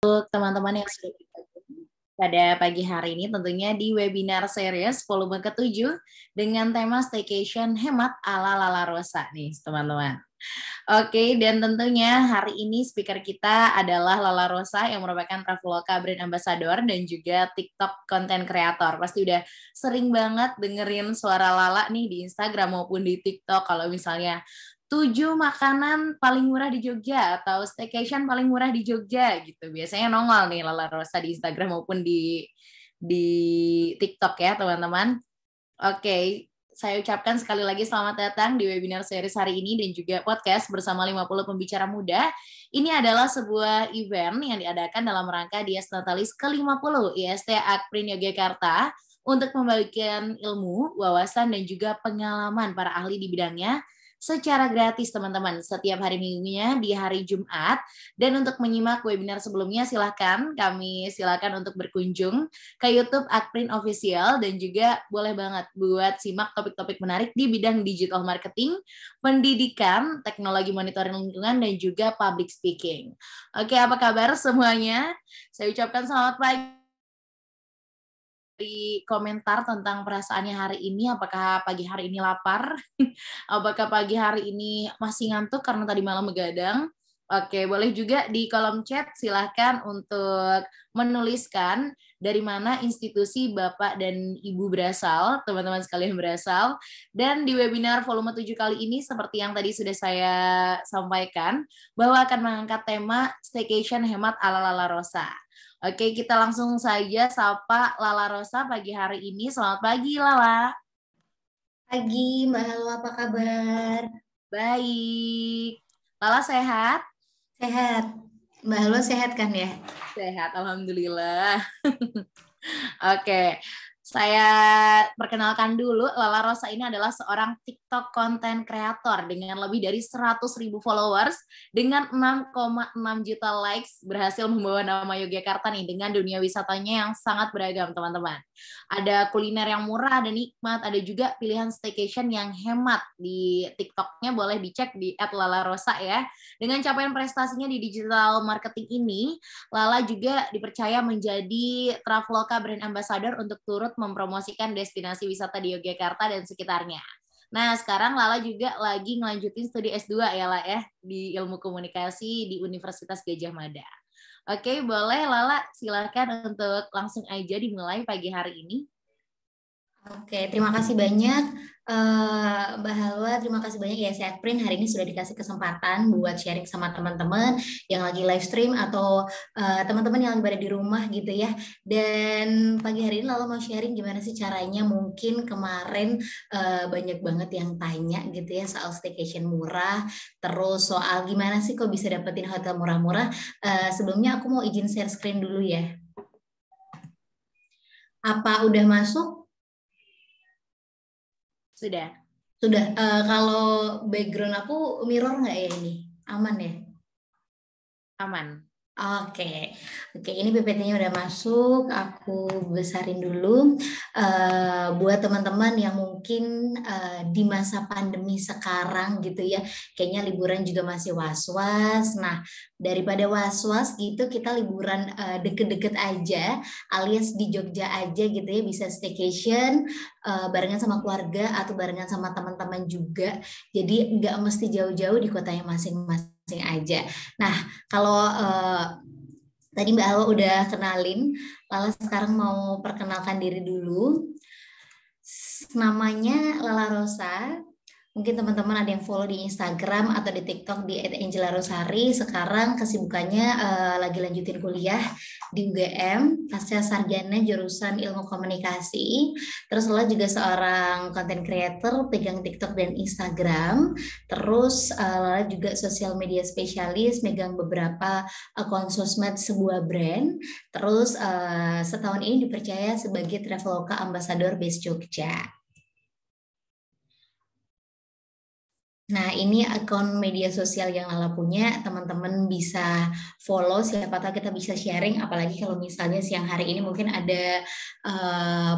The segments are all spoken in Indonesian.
Untuk teman-teman yang sudah bergabung pada pagi hari ini tentunya di webinar series volume ke-7 dengan tema Staycation Hemat ala Lala Rosa nih teman-teman. Oke, dan tentunya hari ini speaker kita adalah Lala Rosa yang merupakan Traveloka Brand Ambassador dan juga TikTok Content Creator. Pasti udah sering banget dengerin suara Lala nih di Instagram maupun di TikTok kalau misalnya 7 makanan paling murah di Jogja atau staycation paling murah di Jogja gitu. Biasanya nongol nih Lala Rosa di Instagram maupun di TikTok ya teman-teman. Oke, saya ucapkan sekali lagi selamat datang di webinar series hari ini dan juga podcast bersama 50 pembicara muda. Ini adalah sebuah event yang diadakan dalam rangka Dies Natalis ke-50 IST Akprin Yogyakarta untuk membagikan ilmu, wawasan, dan juga pengalaman para ahli di bidangnya secara gratis teman-teman setiap hari minggunya di hari Jumat. Dan untuk menyimak webinar sebelumnya silakan untuk berkunjung ke YouTube Akprin Official dan juga boleh banget buat simak topik-topik menarik di bidang digital marketing, pendidikan, teknologi monitoring lingkungan, dan juga public speaking. Oke, apa kabar semuanya? Saya ucapkan selamat pagi. Di komentar tentang perasaannya hari ini, apakah pagi hari ini lapar, apakah pagi hari ini masih ngantuk karena tadi malam begadang. Oke, boleh juga di kolom chat silahkan untuk menuliskan dari mana institusi Bapak dan Ibu berasal, teman-teman sekalian berasal. Dan di webinar volume 7 kali ini, seperti yang tadi sudah saya sampaikan, bahwa akan mengangkat tema Staycation Hemat ala Lala Rosa. Oke, kita langsung saja sapa Lala Rosa pagi hari ini. Selamat pagi, Lala. Pagi, Mbak Halo, apa kabar? Baik. Lala sehat? Sehat. Mbak Halo sehat kan ya? Sehat, Alhamdulillah. Oke, saya perkenalkan dulu, Lala Rosa ini adalah seorang TikTok content creator dengan lebih dari 100.000 followers, dengan 6,6 juta likes, berhasil membawa nama Yogyakarta nih dengan dunia wisatanya yang sangat beragam, teman-teman. Ada kuliner yang murah dan nikmat, ada juga pilihan staycation yang hemat. Di TikToknya boleh dicek di @lalarosa ya. Dengan capaian prestasinya di digital marketing ini, Lala juga dipercaya menjadi Traveloka Brand Ambassador untuk turut mempromosikan destinasi wisata di Yogyakarta dan sekitarnya. Nah, sekarang Lala juga lagi ngelanjutin studi S2 ya, La, ya, di Ilmu Komunikasi di Universitas Gadjah Mada. Oke, boleh Lala silakan untuk langsung aja dimulai pagi hari ini. Oke, terima kasih banyak Mbak Halwa, terima kasih banyak ya Print hari ini sudah dikasih kesempatan buat sharing sama teman-teman yang lagi live stream atau teman-teman yang lagi berada di rumah gitu ya. Dan pagi hari ini Lala mau sharing gimana sih caranya, mungkin kemarin banyak banget yang tanya gitu ya soal staycation murah, terus soal gimana sih kok bisa dapetin hotel murah-murah. Sebelumnya aku mau izin share screen dulu ya. Apa udah masuk? Sudah. Sudah, kalau background aku mirror nggak ya ini? Aman ya? Aman. Oke, oke. Ini PPT-nya udah masuk. Aku besarin dulu. Buat teman-teman yang mungkin di masa pandemi sekarang gitu ya, kayaknya liburan juga masih was-was. Nah, daripada was-was gitu, kita liburan deket-deket aja, alias di Jogja aja gitu ya, bisa staycation barengan sama keluarga atau barengan sama teman-teman juga. Jadi nggak mesti jauh-jauh di kotanya masing-masing aja. Nah, kalau tadi Mbak Alwa udah kenalin, Lala sekarang mau perkenalkan diri dulu. Namanya Lala Rosa. Mungkin teman-teman ada yang follow di Instagram atau di TikTok di @angela rosari. Sekarang kesibukannya lagi lanjutin kuliah di UGM, pasca sarjana jurusan Ilmu Komunikasi. Terus Lala juga seorang content creator, pegang TikTok dan Instagram. Terus Lala juga sosial media spesialis, megang beberapa akun sosmed sebuah brand. Terus setahun ini dipercaya sebagai Traveloka Ambassador Base Jogja. Nah, ini akun media sosial yang Lala punya, teman-teman bisa follow, siapa tahu kita bisa sharing, apalagi kalau misalnya siang hari ini mungkin ada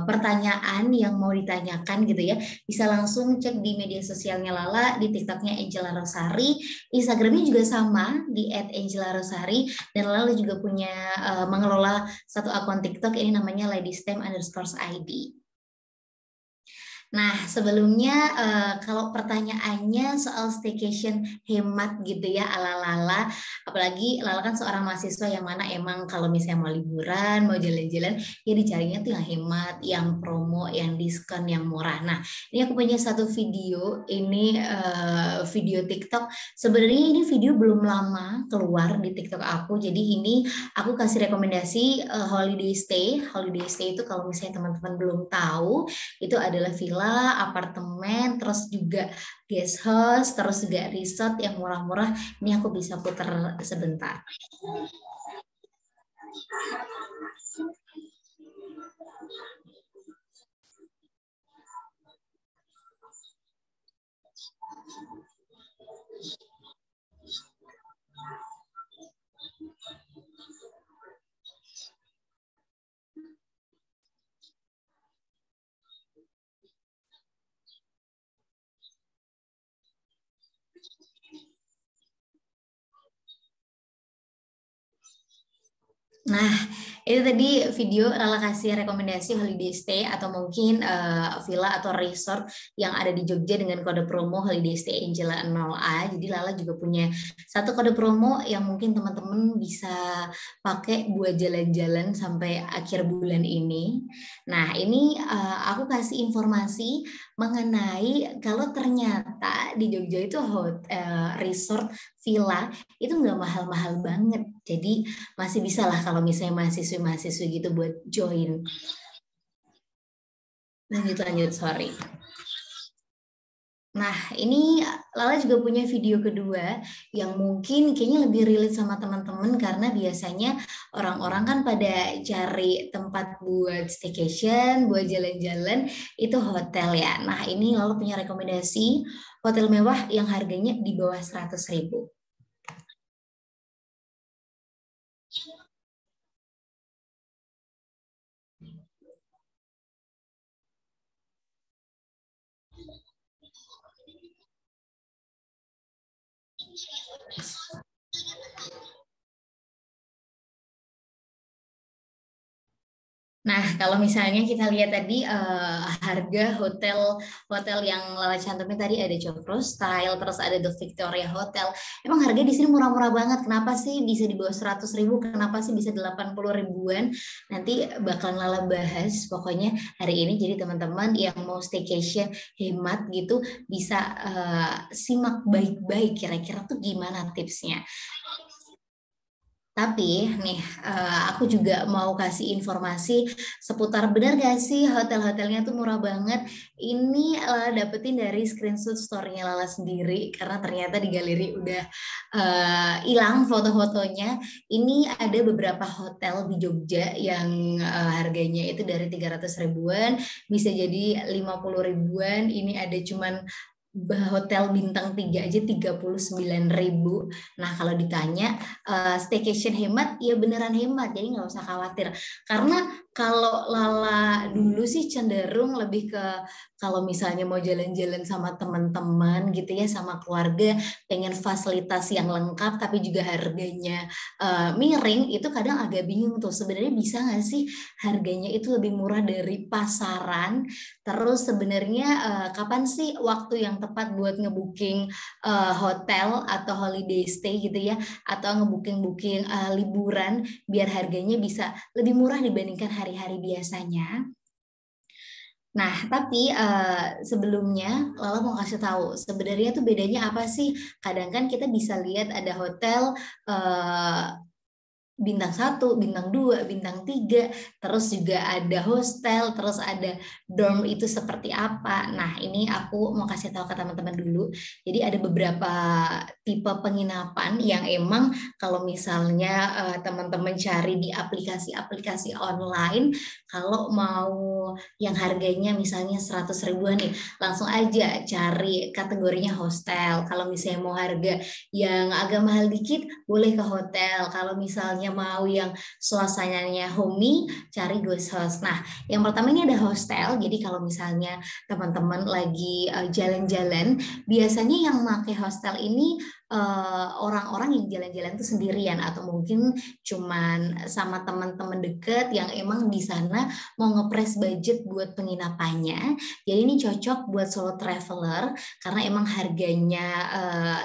pertanyaan yang mau ditanyakan gitu ya, bisa langsung cek di media sosialnya Lala, di TikToknya Angela Rosari, Instagramnya juga sama, di @angela_rosari, dan Lala juga punya mengelola satu akun TikTok, ini namanya ladystem_id. Nah, sebelumnya kalau pertanyaannya soal staycation hemat gitu ya ala Lala, apalagi Lala kan seorang mahasiswa yang mana emang kalau misalnya mau liburan, mau jalan-jalan, ya dicarinya tuh yang hemat, yang promo, yang diskon, yang murah. Nah, ini aku punya satu video, ini video TikTok. Sebenarnya ini video belum lama keluar di TikTok aku, jadi ini aku kasih rekomendasi holiday stay. Holiday stay itu kalau misalnya teman-teman belum tahu, itu adalah villa, apartemen, terus juga guest house, terus juga resort yang murah-murah. Ini aku bisa putar sebentar. Nah, itu tadi video Lala kasih rekomendasi holiday stay atau mungkin villa atau resort yang ada di Jogja dengan kode promo holiday stay Angela 0A. Jadi Lala juga punya satu kode promo yang mungkin teman-teman bisa pakai buat jalan-jalan sampai akhir bulan ini. Nah, ini aku kasih informasi mengenai kalau ternyata di Jogja itu resort villa itu nggak mahal-mahal banget. Jadi masih bisa lah kalau misalnya mahasiswa-mahasiswa gitu buat join. Lanjut, lanjut, sorry. Nah, ini Lala juga punya video kedua yang mungkin kayaknya lebih relate sama teman-teman karena biasanya orang-orang kan pada cari tempat buat staycation, buat jalan-jalan, itu hotel ya. Nah, ini Lala punya rekomendasi hotel mewah yang harganya di bawah 100.000. Nah, kalau misalnya kita lihat tadi harga hotel hotel yang Lala cantumnya tadi ada Jogro Style, terus ada The Victoria Hotel. Emang harga di sini murah-murah banget. Kenapa sih bisa di bawah 100.000? Kenapa sih bisa 80 ribuan? Nanti bakal Lala bahas pokoknya hari ini. Jadi teman-teman yang mau staycation hemat gitu bisa simak baik-baik kira-kira tuh gimana tipsnya. Tapi nih, aku juga mau kasih informasi seputar benar gak sih hotel-hotelnya tuh murah banget. Ini Lala dapetin dari screenshot story-nya Lala sendiri karena ternyata di galeri udah hilang foto-fotonya. Ini ada beberapa hotel di Jogja yang harganya itu dari 300 ribuan bisa jadi 50 ribuan. Ini ada cuman hotel bintang 3 aja 39.000. Nah, kalau ditanya staycation hemat, ya beneran hemat, jadi nggak usah khawatir. Karena kalau Lala dulu sih cenderung lebih ke kalau misalnya mau jalan-jalan sama teman-teman gitu ya, sama keluarga, pengen fasilitas yang lengkap tapi juga harganya miring, itu kadang agak bingung tuh. Sebenarnya bisa nggak sih harganya itu lebih murah dari pasaran? Terus sebenarnya kapan sih waktu yang tepat buat ngebooking hotel atau holiday stay gitu ya, atau ngebooking-booking liburan biar harganya bisa lebih murah dibandingkan hari-hari biasanya. Nah, tapi sebelumnya Lala mau kasih tahu sebenarnya tuh bedanya apa sih? Kadang kan kita bisa lihat ada hotel bintang 1, bintang 2, bintang 3, terus juga ada hostel, terus ada dorm itu seperti apa. Nah, ini aku mau kasih tahu ke teman-teman dulu. Jadi ada beberapa tipe penginapan yang emang kalau misalnya teman-teman cari di aplikasi-aplikasi online, kalau mau yang harganya misalnya 100 ribuan nih, langsung aja cari kategorinya hostel. Kalau misalnya mau harga yang agak mahal dikit, boleh ke hotel. Kalau misalnya mau yang suasananya homey, cari guest house. Nah, yang pertama ini ada hostel. Jadi kalau misalnya teman-teman lagi jalan-jalan, biasanya yang pakai hostel ini orang-orang yang jalan-jalan itu sendirian atau mungkin cuman sama teman-teman deket yang emang di sana mau ngepres budget buat penginapannya. Jadi ini cocok buat solo traveler karena emang harganya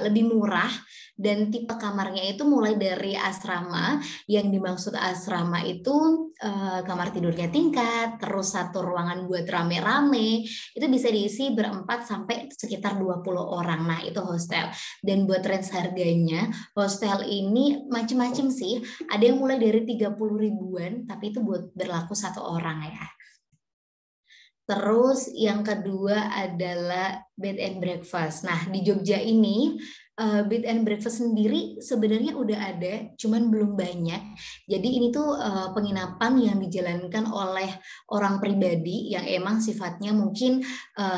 lebih murah dan tipe kamarnya itu mulai dari asrama. Yang dimaksud asrama itu kamar tidurnya tingkat, terus satu ruangan buat rame-rame, itu bisa diisi berempat sampai sekitar 20 orang. Nah, itu hostel. Dan buat range harganya, hostel ini macam-macam sih. Ada yang mulai dari 30 ribuan, tapi itu buat berlaku satu orang ya. Terus yang kedua adalah bed and breakfast. Nah, di Jogja ini bed and breakfast sendiri sebenarnya udah ada, cuman belum banyak. Jadi ini tuh penginapan yang dijalankan oleh orang pribadi yang emang sifatnya mungkin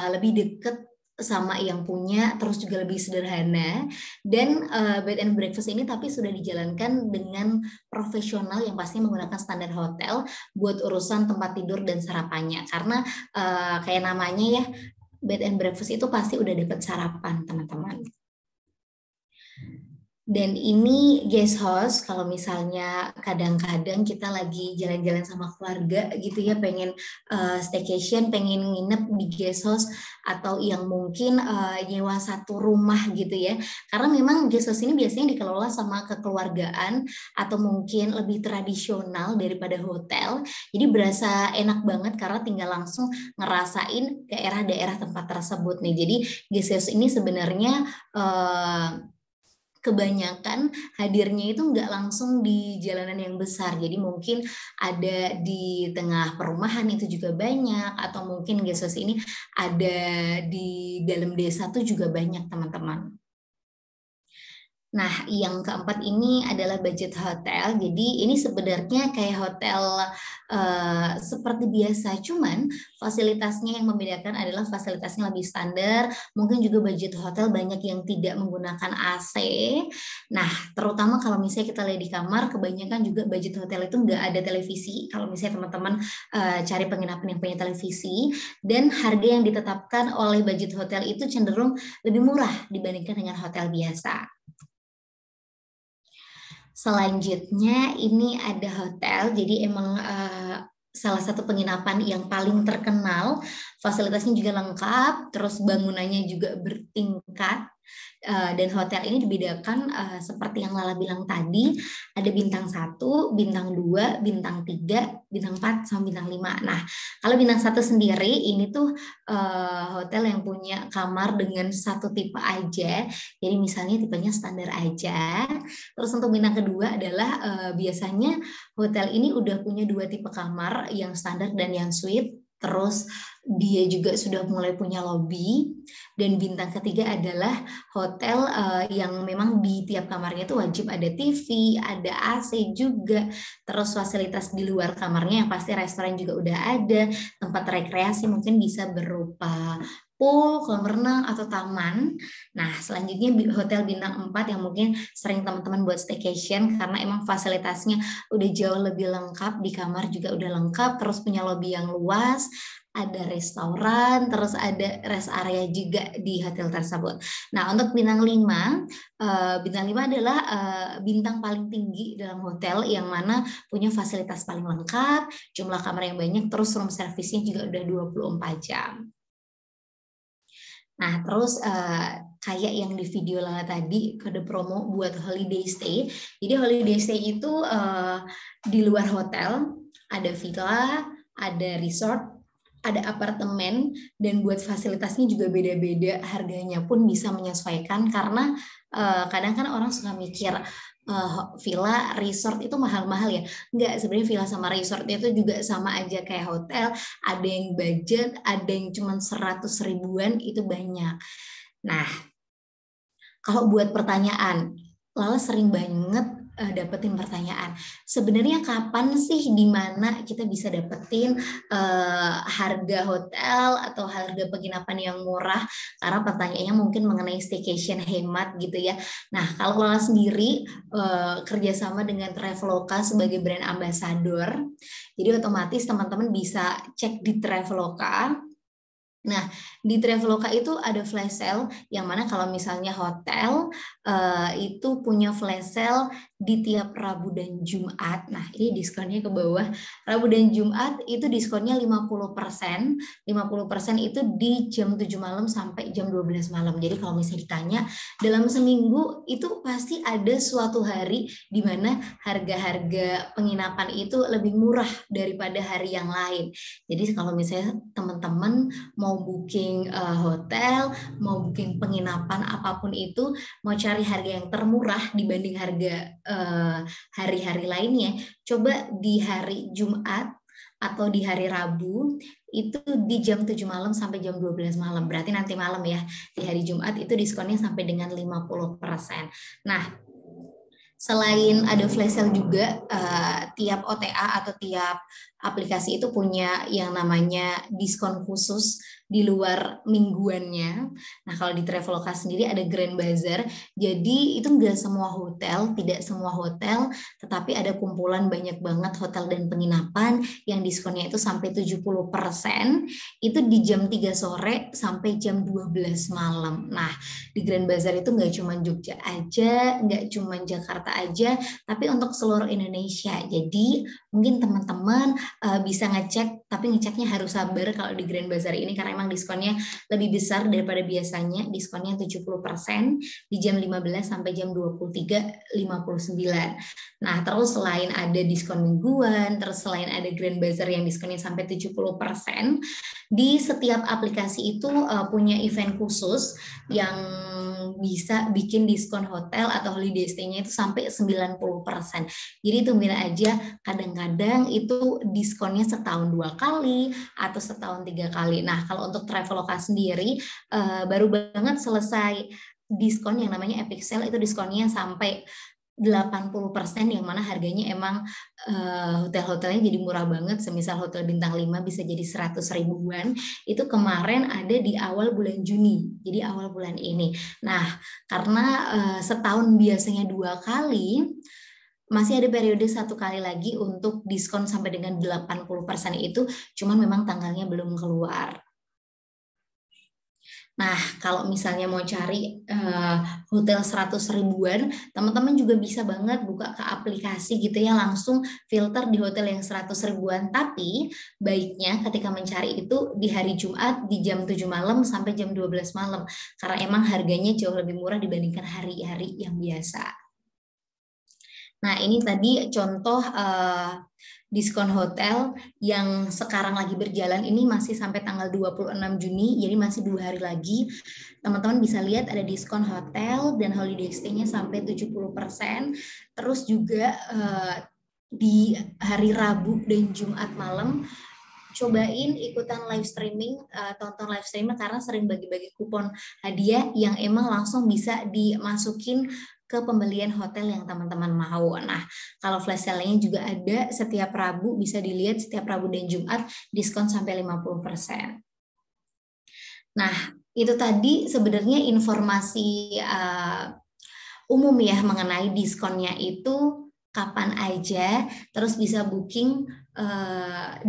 lebih deket sama yang punya, terus juga lebih sederhana. Dan bed and breakfast ini tapi sudah dijalankan dengan profesional yang pasti menggunakan standar hotel buat urusan tempat tidur dan sarapannya. Karena kayak namanya ya, bed and breakfast itu pasti udah dapat sarapan, teman-teman. Dan ini guest house, kalau misalnya kadang-kadang kita lagi jalan-jalan sama keluarga gitu ya, pengen staycation, pengen nginep di guest house, atau yang mungkin nyewa satu rumah gitu ya. Karena memang guest house ini biasanya dikelola sama kekeluargaan atau mungkin lebih tradisional daripada hotel. Jadi berasa enak banget karena tinggal langsung ngerasain daerah-daerah tempat tersebut nih. Jadi guest house ini sebenarnya kebanyakan hadirnya itu nggak langsung di jalanan yang besar, jadi mungkin ada di tengah perumahan itu juga banyak, atau mungkin guest house ini ada di dalam desa tuh juga banyak, teman-teman. Nah, yang keempat ini adalah budget hotel. Jadi ini sebenarnya kayak hotel seperti biasa, cuman fasilitasnya yang membedakan adalah fasilitasnya lebih standar. Mungkin juga budget hotel banyak yang tidak menggunakan AC. Nah, terutama kalau misalnya kita lihat di kamar, kebanyakan juga budget hotel itu nggak ada televisi. Kalau misalnya teman-teman cari penginapan yang punya televisi, dan harga yang ditetapkan oleh budget hotel itu cenderung lebih murah dibandingkan dengan hotel biasa. Selanjutnya ini ada hotel, jadi emang salah satu penginapan yang paling terkenal, fasilitasnya juga lengkap, terus bangunannya juga bertingkat. Dan hotel ini dibedakan seperti yang Lala bilang tadi, ada bintang 1, bintang 2, bintang 3, bintang 4, sama bintang 5. Nah, kalau bintang 1 sendiri ini tuh hotel yang punya kamar dengan satu tipe aja. Jadi misalnya tipenya standar aja. Terus untuk bintang kedua adalah biasanya hotel ini udah punya 2 tipe kamar, yang standar dan yang suite. Terus dia juga sudah mulai punya lobby. Dan bintang ketiga adalah hotel yang memang di tiap kamarnya itu wajib ada TV, ada AC juga. Terus fasilitas di luar kamarnya yang pasti restoran juga udah ada. Tempat rekreasi mungkin bisa berupa pool, kolam renang, atau taman. Nah, selanjutnya hotel bintang 4 yang mungkin sering teman-teman buat staycation karena emang fasilitasnya udah jauh lebih lengkap, di kamar juga udah lengkap, terus punya lobby yang luas, ada restoran, terus ada rest area juga di hotel tersebut. Nah, untuk bintang 5, bintang 5 adalah bintang paling tinggi dalam hotel yang mana punya fasilitas paling lengkap, jumlah kamar yang banyak, terus room service-nya juga udah 24 jam. Nah, terus kayak yang di video Lala tadi, kode promo buat holiday stay. Jadi holiday stay itu di luar hotel, ada villa, ada resort, ada apartemen, dan buat fasilitasnya juga beda-beda, harganya pun bisa menyesuaikan karena kadang kan orang suka mikir, villa, resort itu mahal-mahal ya. Enggak, sebenarnya villa sama resort itu juga sama aja kayak hotel. Ada yang budget, ada yang cuma 100 ribuan, itu banyak. Nah, kalau buat pertanyaan, Lala sering banget dapetin pertanyaan. Sebenarnya kapan sih di mana kita bisa dapetin harga hotel atau harga penginapan yang murah? Karena pertanyaannya mungkin mengenai staycation hemat gitu ya. Nah, kalau Lala sendiri kerjasama dengan Traveloka sebagai brand ambassador, jadi otomatis teman-teman bisa cek di Traveloka. Nah, di Traveloka itu ada flash sale yang mana kalau misalnya hotel itu punya flash sale di tiap Rabu dan Jumat. Nah, ini diskonnya ke bawah. Rabu dan Jumat itu diskonnya 50%. 50% itu di jam 7 malam sampai jam 12 malam. Jadi kalau misalnya ditanya, dalam seminggu itu pasti ada suatu hari di mana harga-harga penginapan itu lebih murah daripada hari yang lain. Jadi kalau misalnya teman-teman mau booking hotel, mau booking penginapan apapun itu, mau cari harga yang termurah dibanding harga hari-hari lainnya, coba di hari Jumat atau di hari Rabu itu di jam 7 malam sampai jam 12 malam. Berarti nanti malam ya. Di hari Jumat itu diskonnya sampai dengan 50%. Nah, selain ada flash sale juga, tiap OTA atau tiap aplikasi itu punya yang namanya diskon khusus di luar mingguannya. Nah, kalau di Traveloka sendiri ada Grand Bazaar. Jadi itu enggak semua hotel, tidak semua hotel, tetapi ada kumpulan banyak banget hotel dan penginapan yang diskonnya itu sampai 70%. Itu di jam 3 sore sampai jam 12 malam. Nah, di Grand Bazaar itu nggak cuma Jogja aja, nggak cuma Jakarta aja, tapi untuk seluruh Indonesia. Jadi mungkin teman-teman bisa ngecek, tapi ngeceknya harus sabar kalau di Grand Bazaar ini karena emang diskonnya lebih besar daripada biasanya. Diskonnya 70% di jam 15 sampai jam 23.59. Nah, terus selain ada diskon mingguan, terus selain ada Grand Bazaar yang diskonnya sampai 70%, di setiap aplikasi itu punya event khusus yang bisa bikin diskon hotel atau holiday stay-nya itu sampai 90%. Jadi tungguin aja, kadang-kadang itu diskonnya setahun 2 kali atau setahun 3 kali. Nah, kalau untuk Traveloka sendiri baru banget selesai diskon yang namanya Epic Sale, itu diskonnya sampai 80% yang mana harganya emang hotel-hotelnya jadi murah banget. Semisal hotel bintang 5 bisa jadi 100 ribuan. Itu kemarin ada di awal bulan Juni, jadi awal bulan ini. Nah, karena setahun biasanya 2 kali, masih ada periode 1 kali lagi untuk diskon sampai dengan 80% itu, cuman memang tanggalnya belum keluar. Nah, kalau misalnya mau cari hotel 100 ribuan, teman-teman juga bisa banget buka ke aplikasi gitu ya, langsung filter di hotel yang 100 ribuan. Tapi baiknya ketika mencari itu di hari Jumat di jam 7 malam sampai jam 12 malam. Karena emang harganya jauh lebih murah dibandingkan hari-hari yang biasa. Nah, ini tadi contoh diskon hotel yang sekarang lagi berjalan ini masih sampai tanggal 26 Juni, jadi masih 2 hari lagi. Teman-teman bisa lihat ada diskon hotel dan holiday stay-nya sampai 70%. Terus juga di hari Rabu dan Jumat malam, cobain ikutan live streaming, tonton live streaming karena sering bagi-bagi kupon hadiah yang emang langsung bisa dimasukin ke pembelian hotel yang teman-teman mau. Nah, kalau flash sale-nya juga ada setiap Rabu, bisa dilihat setiap Rabu dan Jumat diskon sampai 50%. Nah, itu tadi sebenarnya informasi umum ya mengenai diskonnya itu kapan aja, terus bisa booking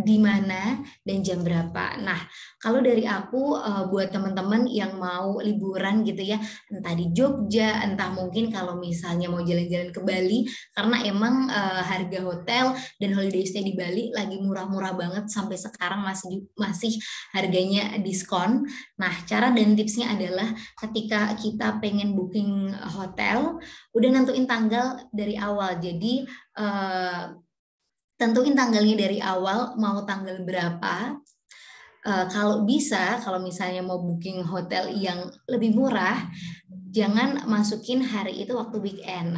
di mana dan jam berapa. Nah, kalau dari aku buat teman-teman yang mau liburan gitu ya, entah di Jogja, entah mungkin kalau misalnya mau jalan-jalan ke Bali, karena emang harga hotel dan holiday stay di Bali lagi murah-murah banget, sampai sekarang masih harganya diskon. Nah, cara dan tipsnya adalah ketika kita pengen booking hotel, udah nentuin tanggal dari awal. Jadi tentuin tanggalnya dari awal, mau tanggal berapa. Kalau bisa, kalau misalnya mau booking hotel yang lebih murah, jangan masukin hari itu waktu weekend.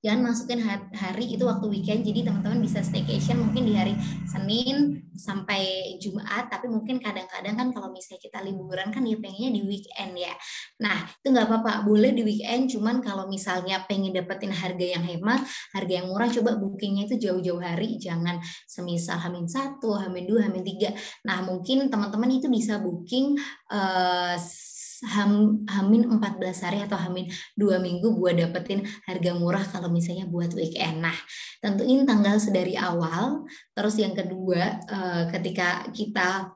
Jangan masukin hari itu waktu weekend, jadi teman-teman bisa staycation mungkin di hari Senin sampai Jumat, tapi mungkin kadang-kadang kan kalau misalnya kita liburan kan ya pengennya di weekend ya. Nah, itu nggak apa-apa, boleh di weekend, cuman kalau misalnya pengen dapetin harga yang hemat, harga yang murah, coba bookingnya itu jauh-jauh hari, jangan semisal H-1, H-2, H-3. Nah, mungkin teman-teman itu bisa booking Hamin 14 hari atau Hamin 2 minggu buat dapetin harga murah kalau misalnya buat weekend. Nah, tentuin tanggal sedari awal. Terus yang kedua, ketika kita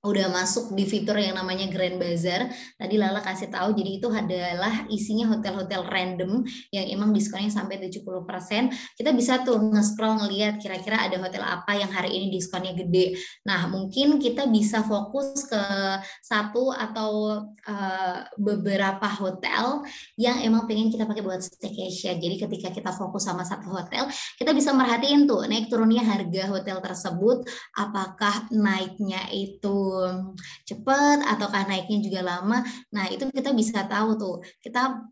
udah masuk di fitur yang namanya Grand Bazaar, tadi Lala kasih tahu, jadi itu adalah isinya hotel-hotel random yang emang diskonnya sampai 70%. Kita bisa tuh nge-scroll ngeliat kira-kira ada hotel apa yang hari ini diskonnya gede. Nah, mungkin kita bisa fokus ke satu atau beberapa hotel yang emang pengen kita pakai buat staycation. Jadi ketika kita fokus sama satu hotel, kita bisa merhatiin tuh naik turunnya harga hotel tersebut, apakah naiknya itu cepat ataukah naiknya juga lama. Nah, itu kita bisa tahu tuh, kita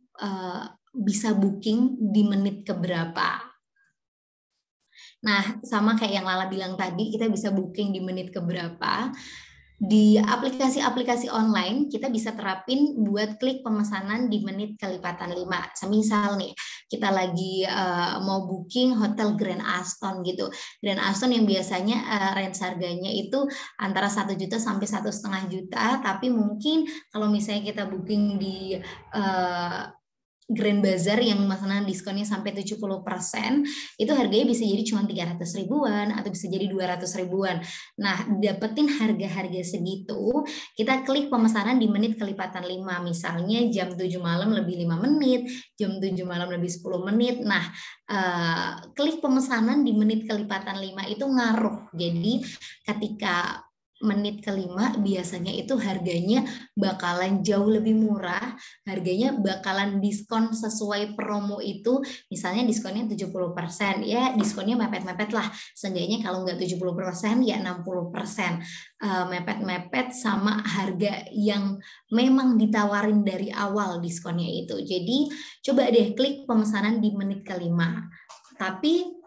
bisa booking di menit keberapa. Nah, sama kayak yang Lala bilang tadi, kita bisa booking di menit keberapa. Di aplikasi-aplikasi online kita bisa terapin buat klik pemesanan di menit kelipatan 5. Semisal nih kita lagi mau booking hotel Grand Aston gitu. Grand Aston yang biasanya range harganya itu antara 1 juta sampai 1,5 juta, tapi mungkin kalau misalnya kita booking di Grand Bazaar yang misalnya diskonnya sampai 70%, itu harganya bisa jadi cuma 300 ribuan atau bisa jadi 200 ribuan. Nah, dapetin harga-harga segitu, kita klik pemesanan di menit kelipatan 5. Misalnya jam 7 malam lebih 5 menit, jam 7 malam lebih 10 menit. Nah, klik pemesanan di menit kelipatan 5 itu ngaruh. Jadi ketika menit kelima biasanya itu harganya bakalan jauh lebih murah, harganya bakalan diskon sesuai promo itu, misalnya diskonnya 70%, ya diskonnya mepet-mepet lah, seenggaknya kalau nggak 70% ya 60%, mepet-mepet sama harga yang memang ditawarin dari awal diskonnya itu. Jadi coba deh klik pemesanan di menit kelima. Tapi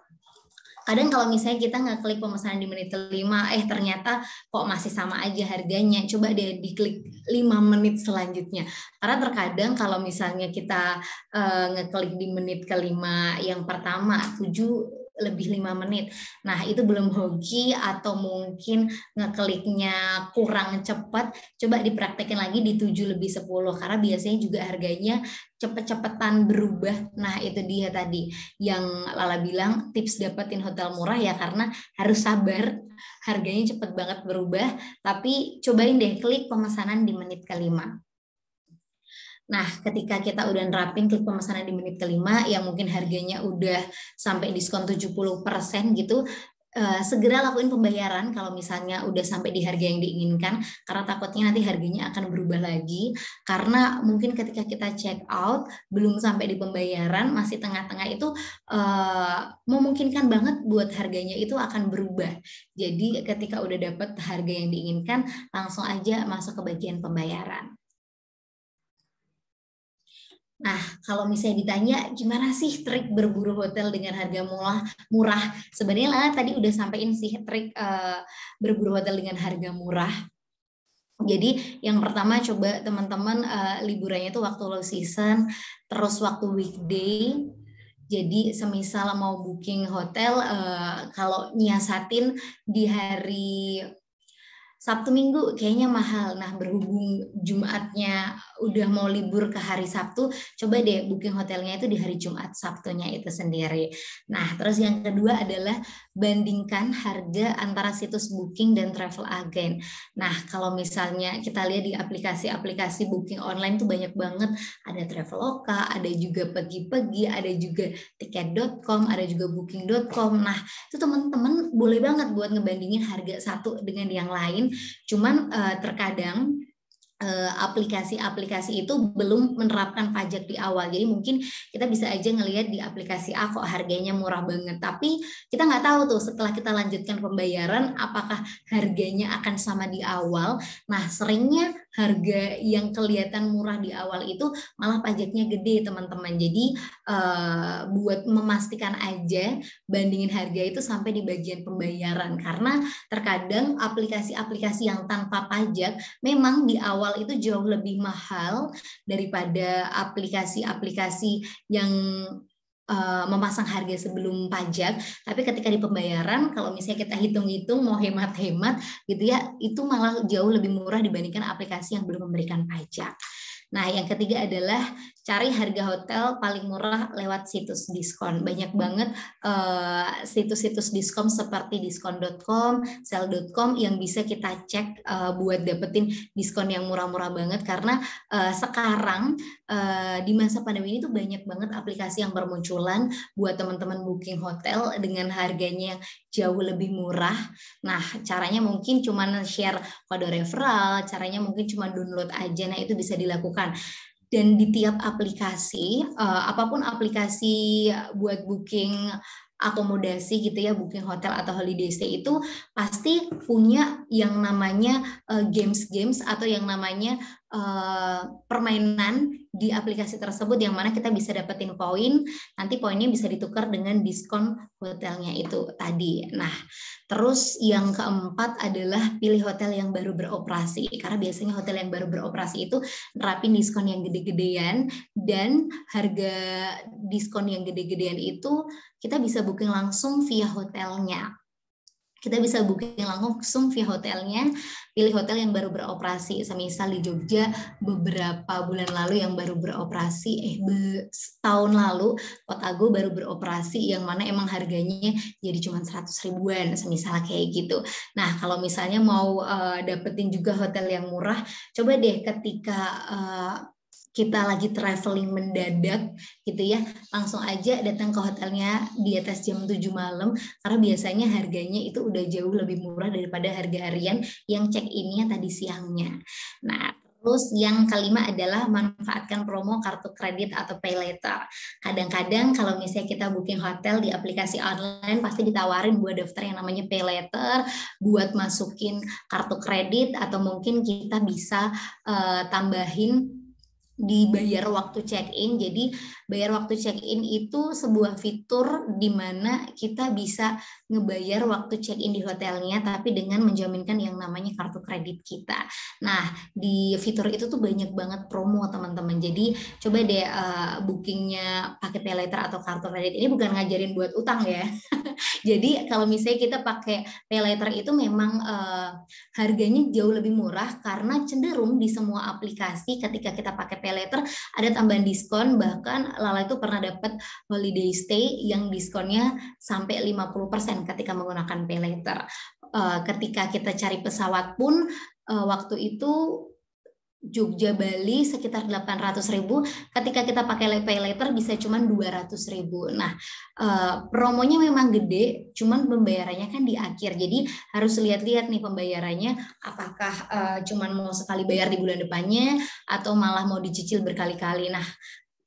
kadang kalau misalnya kita nggak klik pemesanan di menit kelima, ternyata kok masih sama aja harganya, coba deh diklik 5 menit selanjutnya. Karena terkadang kalau misalnya kita ngeklik di menit kelima yang pertama 7 lebih 5 menit. Nah, itu belum hoki atau mungkin ngekliknya kurang cepat, coba dipraktekin lagi di 7 lebih 10 karena biasanya juga harganya cepet-cepetan berubah. Nah, itu dia tadi yang Lala bilang tips dapetin hotel murah ya, karena harus sabar, harganya cepet banget berubah, tapi cobain deh klik pemesanan di menit kelima. Nah, ketika kita udah nerapin klik pemesanan di menit kelima yang mungkin harganya udah sampai diskon 70% gitu, segera lakuin pembayaran kalau misalnya udah sampai di harga yang diinginkan, karena takutnya nanti harganya akan berubah lagi, karena mungkin ketika kita check out belum sampai di pembayaran, masih tengah-tengah itu memungkinkan banget buat harganya itu akan berubah. Jadi ketika udah dapet harga yang diinginkan, langsung aja masuk ke bagian pembayaran. Nah, kalau misalnya ditanya gimana sih trik berburu hotel dengan harga murah, sebenarnya Lala tadi udah sampein sih trik berburu hotel dengan harga murah. Jadi yang pertama coba teman-teman liburannya itu waktu low season, terus waktu weekday. Jadi semisal mau booking hotel, kalau nyiasatin di hari Sabtu Minggu kayaknya mahal. Nah, berhubung Jumatnya udah mau libur ke hari Sabtu, coba deh booking hotelnya itu di hari Jumat Sabtunya itu sendiri. Nah, terus yang kedua adalah bandingkan harga antara situs booking dan travel agent. Nah, kalau misalnya kita lihat di aplikasi-aplikasi booking online tuh banyak banget. Ada Traveloka, ada juga Pergi-Pergi, ada juga tiket.com, ada juga booking.com. Nah, itu teman-teman boleh banget buat ngebandingin harga satu dengan yang lain. Cuman terkadang aplikasi-aplikasi itu belum menerapkan pajak di awal. Jadi mungkin kita bisa aja ngelihat di aplikasi A kok harganya murah banget. Tapi kita nggak tahu tuh setelah kita lanjutkan pembayaran apakah harganya akan sama di awal. Nah, seringnya harga yang kelihatan murah di awal itu malah pajaknya gede, teman-teman. Jadi buat memastikan aja bandingin harga itu sampai di bagian pembayaran. Karena terkadang aplikasi-aplikasi yang tanpa pajak memang di awal itu jauh lebih mahal daripada aplikasi-aplikasi yang memasang harga sebelum pajak, tapi ketika di pembayaran kalau misalnya kita hitung-hitung mau hemat-hemat gitu ya, itu malah jauh lebih murah dibandingkan aplikasi yang belum memberikan pajak. Nah, yang ketiga adalah cari harga hotel paling murah lewat situs diskon. Banyak banget situs-situs diskon seperti diskon.com, sell.com yang bisa kita cek buat dapetin diskon yang murah-murah banget, karena sekarang di masa pandemi ini tuh banyak banget aplikasi yang bermunculan buat teman-teman booking hotel dengan harganya jauh lebih murah. Nah, caranya mungkin cuma share kode referral, caranya mungkin cuma download aja. Nah, itu bisa dilakukan. Dan di tiap aplikasi, apapun aplikasi buat booking akomodasi gitu ya, booking hotel atau holiday stay itu pasti punya yang namanya games-games atau yang namanya permainan di aplikasi tersebut, yang mana kita bisa dapetin poin, nanti poinnya bisa ditukar dengan diskon hotelnya itu tadi. Nah, terus yang keempat adalah pilih hotel yang baru beroperasi, karena biasanya hotel yang baru beroperasi itu nerapin diskon yang gede-gedean, dan harga diskon yang gede-gedean itu kita bisa booking langsung via hotelnya. Kita bisa booking langsung via hotelnya, pilih hotel yang baru beroperasi. Semisal di Jogja beberapa bulan lalu yang baru beroperasi, setahun lalu Kotago baru beroperasi, yang mana emang harganya jadi cuma 100 ribuan, semisal kayak gitu. Nah, kalau misalnya mau dapetin juga hotel yang murah, coba deh ketika kita lagi traveling mendadak gitu ya, langsung aja datang ke hotelnya di atas jam 7 malam, karena biasanya harganya itu udah jauh lebih murah daripada harga harian yang check-in-nya tadi siangnya. Nah, terus yang kelima adalah manfaatkan promo kartu kredit atau pay later. Kadang-kadang kalau misalnya kita booking hotel di aplikasi online pasti ditawarin buat daftar yang namanya pay later, buat masukin kartu kredit, atau mungkin kita bisa tambahin dibayar waktu check-in. Jadi bayar waktu check-in itu sebuah fitur di mana kita bisa ngebayar waktu check-in di hotelnya, tapi dengan menjaminkan yang namanya kartu kredit kita. Nah, di fitur itu tuh banyak banget promo, teman-teman. Jadi coba deh bookingnya pakai pay later atau kartu kredit. Ini bukan ngajarin buat utang ya. Jadi kalau misalnya kita pakai pay later itu memang harganya jauh lebih murah, karena cenderung di semua aplikasi ketika kita pakai pay later ada tambahan diskon. Bahkan Lala itu pernah dapat holiday stay yang diskonnya sampai 50% ketika menggunakan pay later. Ketika kita cari pesawat pun waktu itu Jogja Bali sekitar 800.000, ketika kita pakai pay later bisa cuman 200.000. Nah, promonya memang gede, cuman pembayarannya kan di akhir. Jadi harus lihat-lihat nih pembayarannya, apakah cuman mau sekali bayar di bulan depannya atau malah mau dicicil berkali-kali. Nah,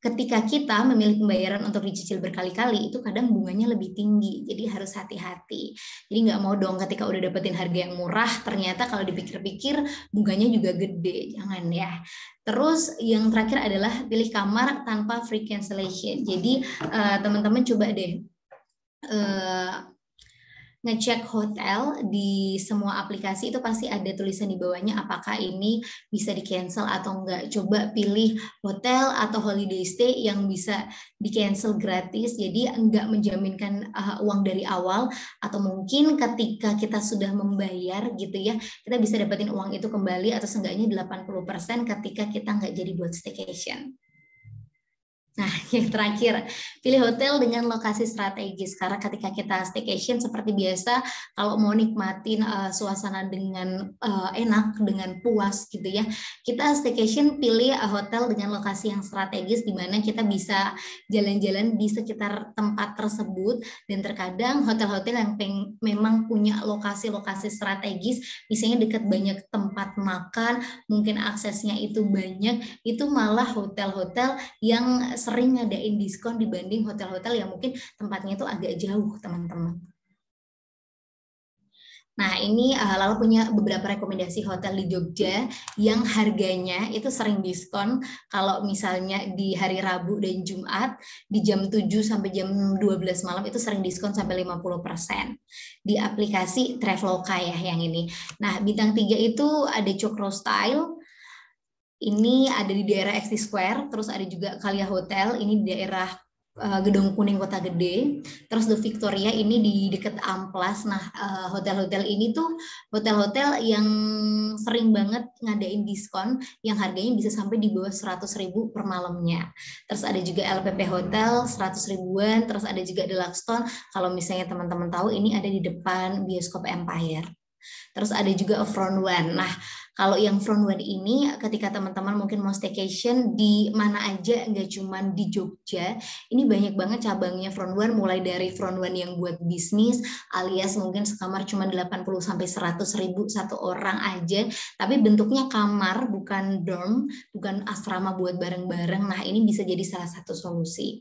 ketika kita memilih pembayaran untuk dicicil berkali-kali, itu kadang bunganya lebih tinggi, jadi harus hati-hati. Jadi nggak mau dong ketika udah dapetin harga yang murah, ternyata kalau dipikir-pikir bunganya juga gede, jangan ya. Terus yang terakhir adalah pilih kamar tanpa free cancellation. Jadi teman-teman coba deh ngecek hotel di semua aplikasi, itu pasti ada tulisan di bawahnya apakah ini bisa di cancel atau enggak. Coba pilih hotel atau holiday stay yang bisa di cancel gratis, jadi enggak menjaminkan uang dari awal, atau mungkin ketika kita sudah membayar gitu ya, kita bisa dapetin uang itu kembali atau seenggaknya 80% ketika kita enggak jadi buat staycation. Nah, yang terakhir, pilih hotel dengan lokasi strategis. Karena ketika kita staycation seperti biasa, kalau mau nikmatin suasana dengan enak, dengan puas gitu ya, kita staycation pilih hotel dengan lokasi yang strategis di mana kita bisa jalan-jalan di sekitar tempat tersebut. Dan terkadang hotel-hotel yang memang punya lokasi-lokasi strategis, misalnya dekat banyak tempat makan, mungkin aksesnya itu banyak, itu malah hotel-hotel yang sering ngadain diskon dibanding hotel-hotel yang mungkin tempatnya itu agak jauh, teman-teman. Nah, ini Lala punya beberapa rekomendasi hotel di Jogja yang harganya itu sering diskon. Kalau misalnya di hari Rabu dan Jumat, di jam 7 sampai jam 12 malam itu sering diskon sampai 50%. Di aplikasi Traveloka ya yang ini. Nah, bintang 3 itu ada Cokro Style. Ini ada di daerah XT Square, terus ada juga Kalia Hotel, ini di daerah Gedung Kuning Kota Gede. Terus The Victoria ini di dekat Amplas. Nah, hotel-hotel ini tuh hotel-hotel yang sering banget ngadain diskon yang harganya bisa sampai di bawah 100.000 per malamnya. Terus ada juga LPP Hotel 100 ribuan, terus ada juga Deluxe Stone. Kalau misalnya teman-teman tahu, ini ada di depan bioskop Empire. Terus ada juga Front One. Nah, kalau yang Front One ini ketika teman-teman mungkin mau staycation di mana aja, nggak cuma di Jogja, ini banyak banget cabangnya Front One, mulai dari Front One yang buat bisnis, alias mungkin sekamar cuma 80 sampai 100 ribu satu orang aja, tapi bentuknya kamar, bukan dorm, bukan asrama buat bareng-bareng. Nah, ini bisa jadi salah satu solusi.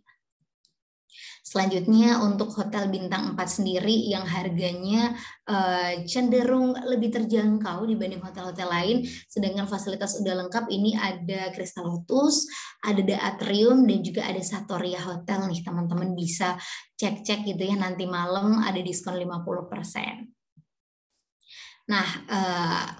Selanjutnya untuk hotel bintang 4 sendiri yang harganya cenderung lebih terjangkau dibanding hotel-hotel lain, sedangkan fasilitas udah lengkap. Ini ada Crystal Lotus, ada The Atrium, dan juga ada Satoria Hotel nih, teman-teman bisa cek-cek gitu ya, nanti malam ada diskon 50%. Nah,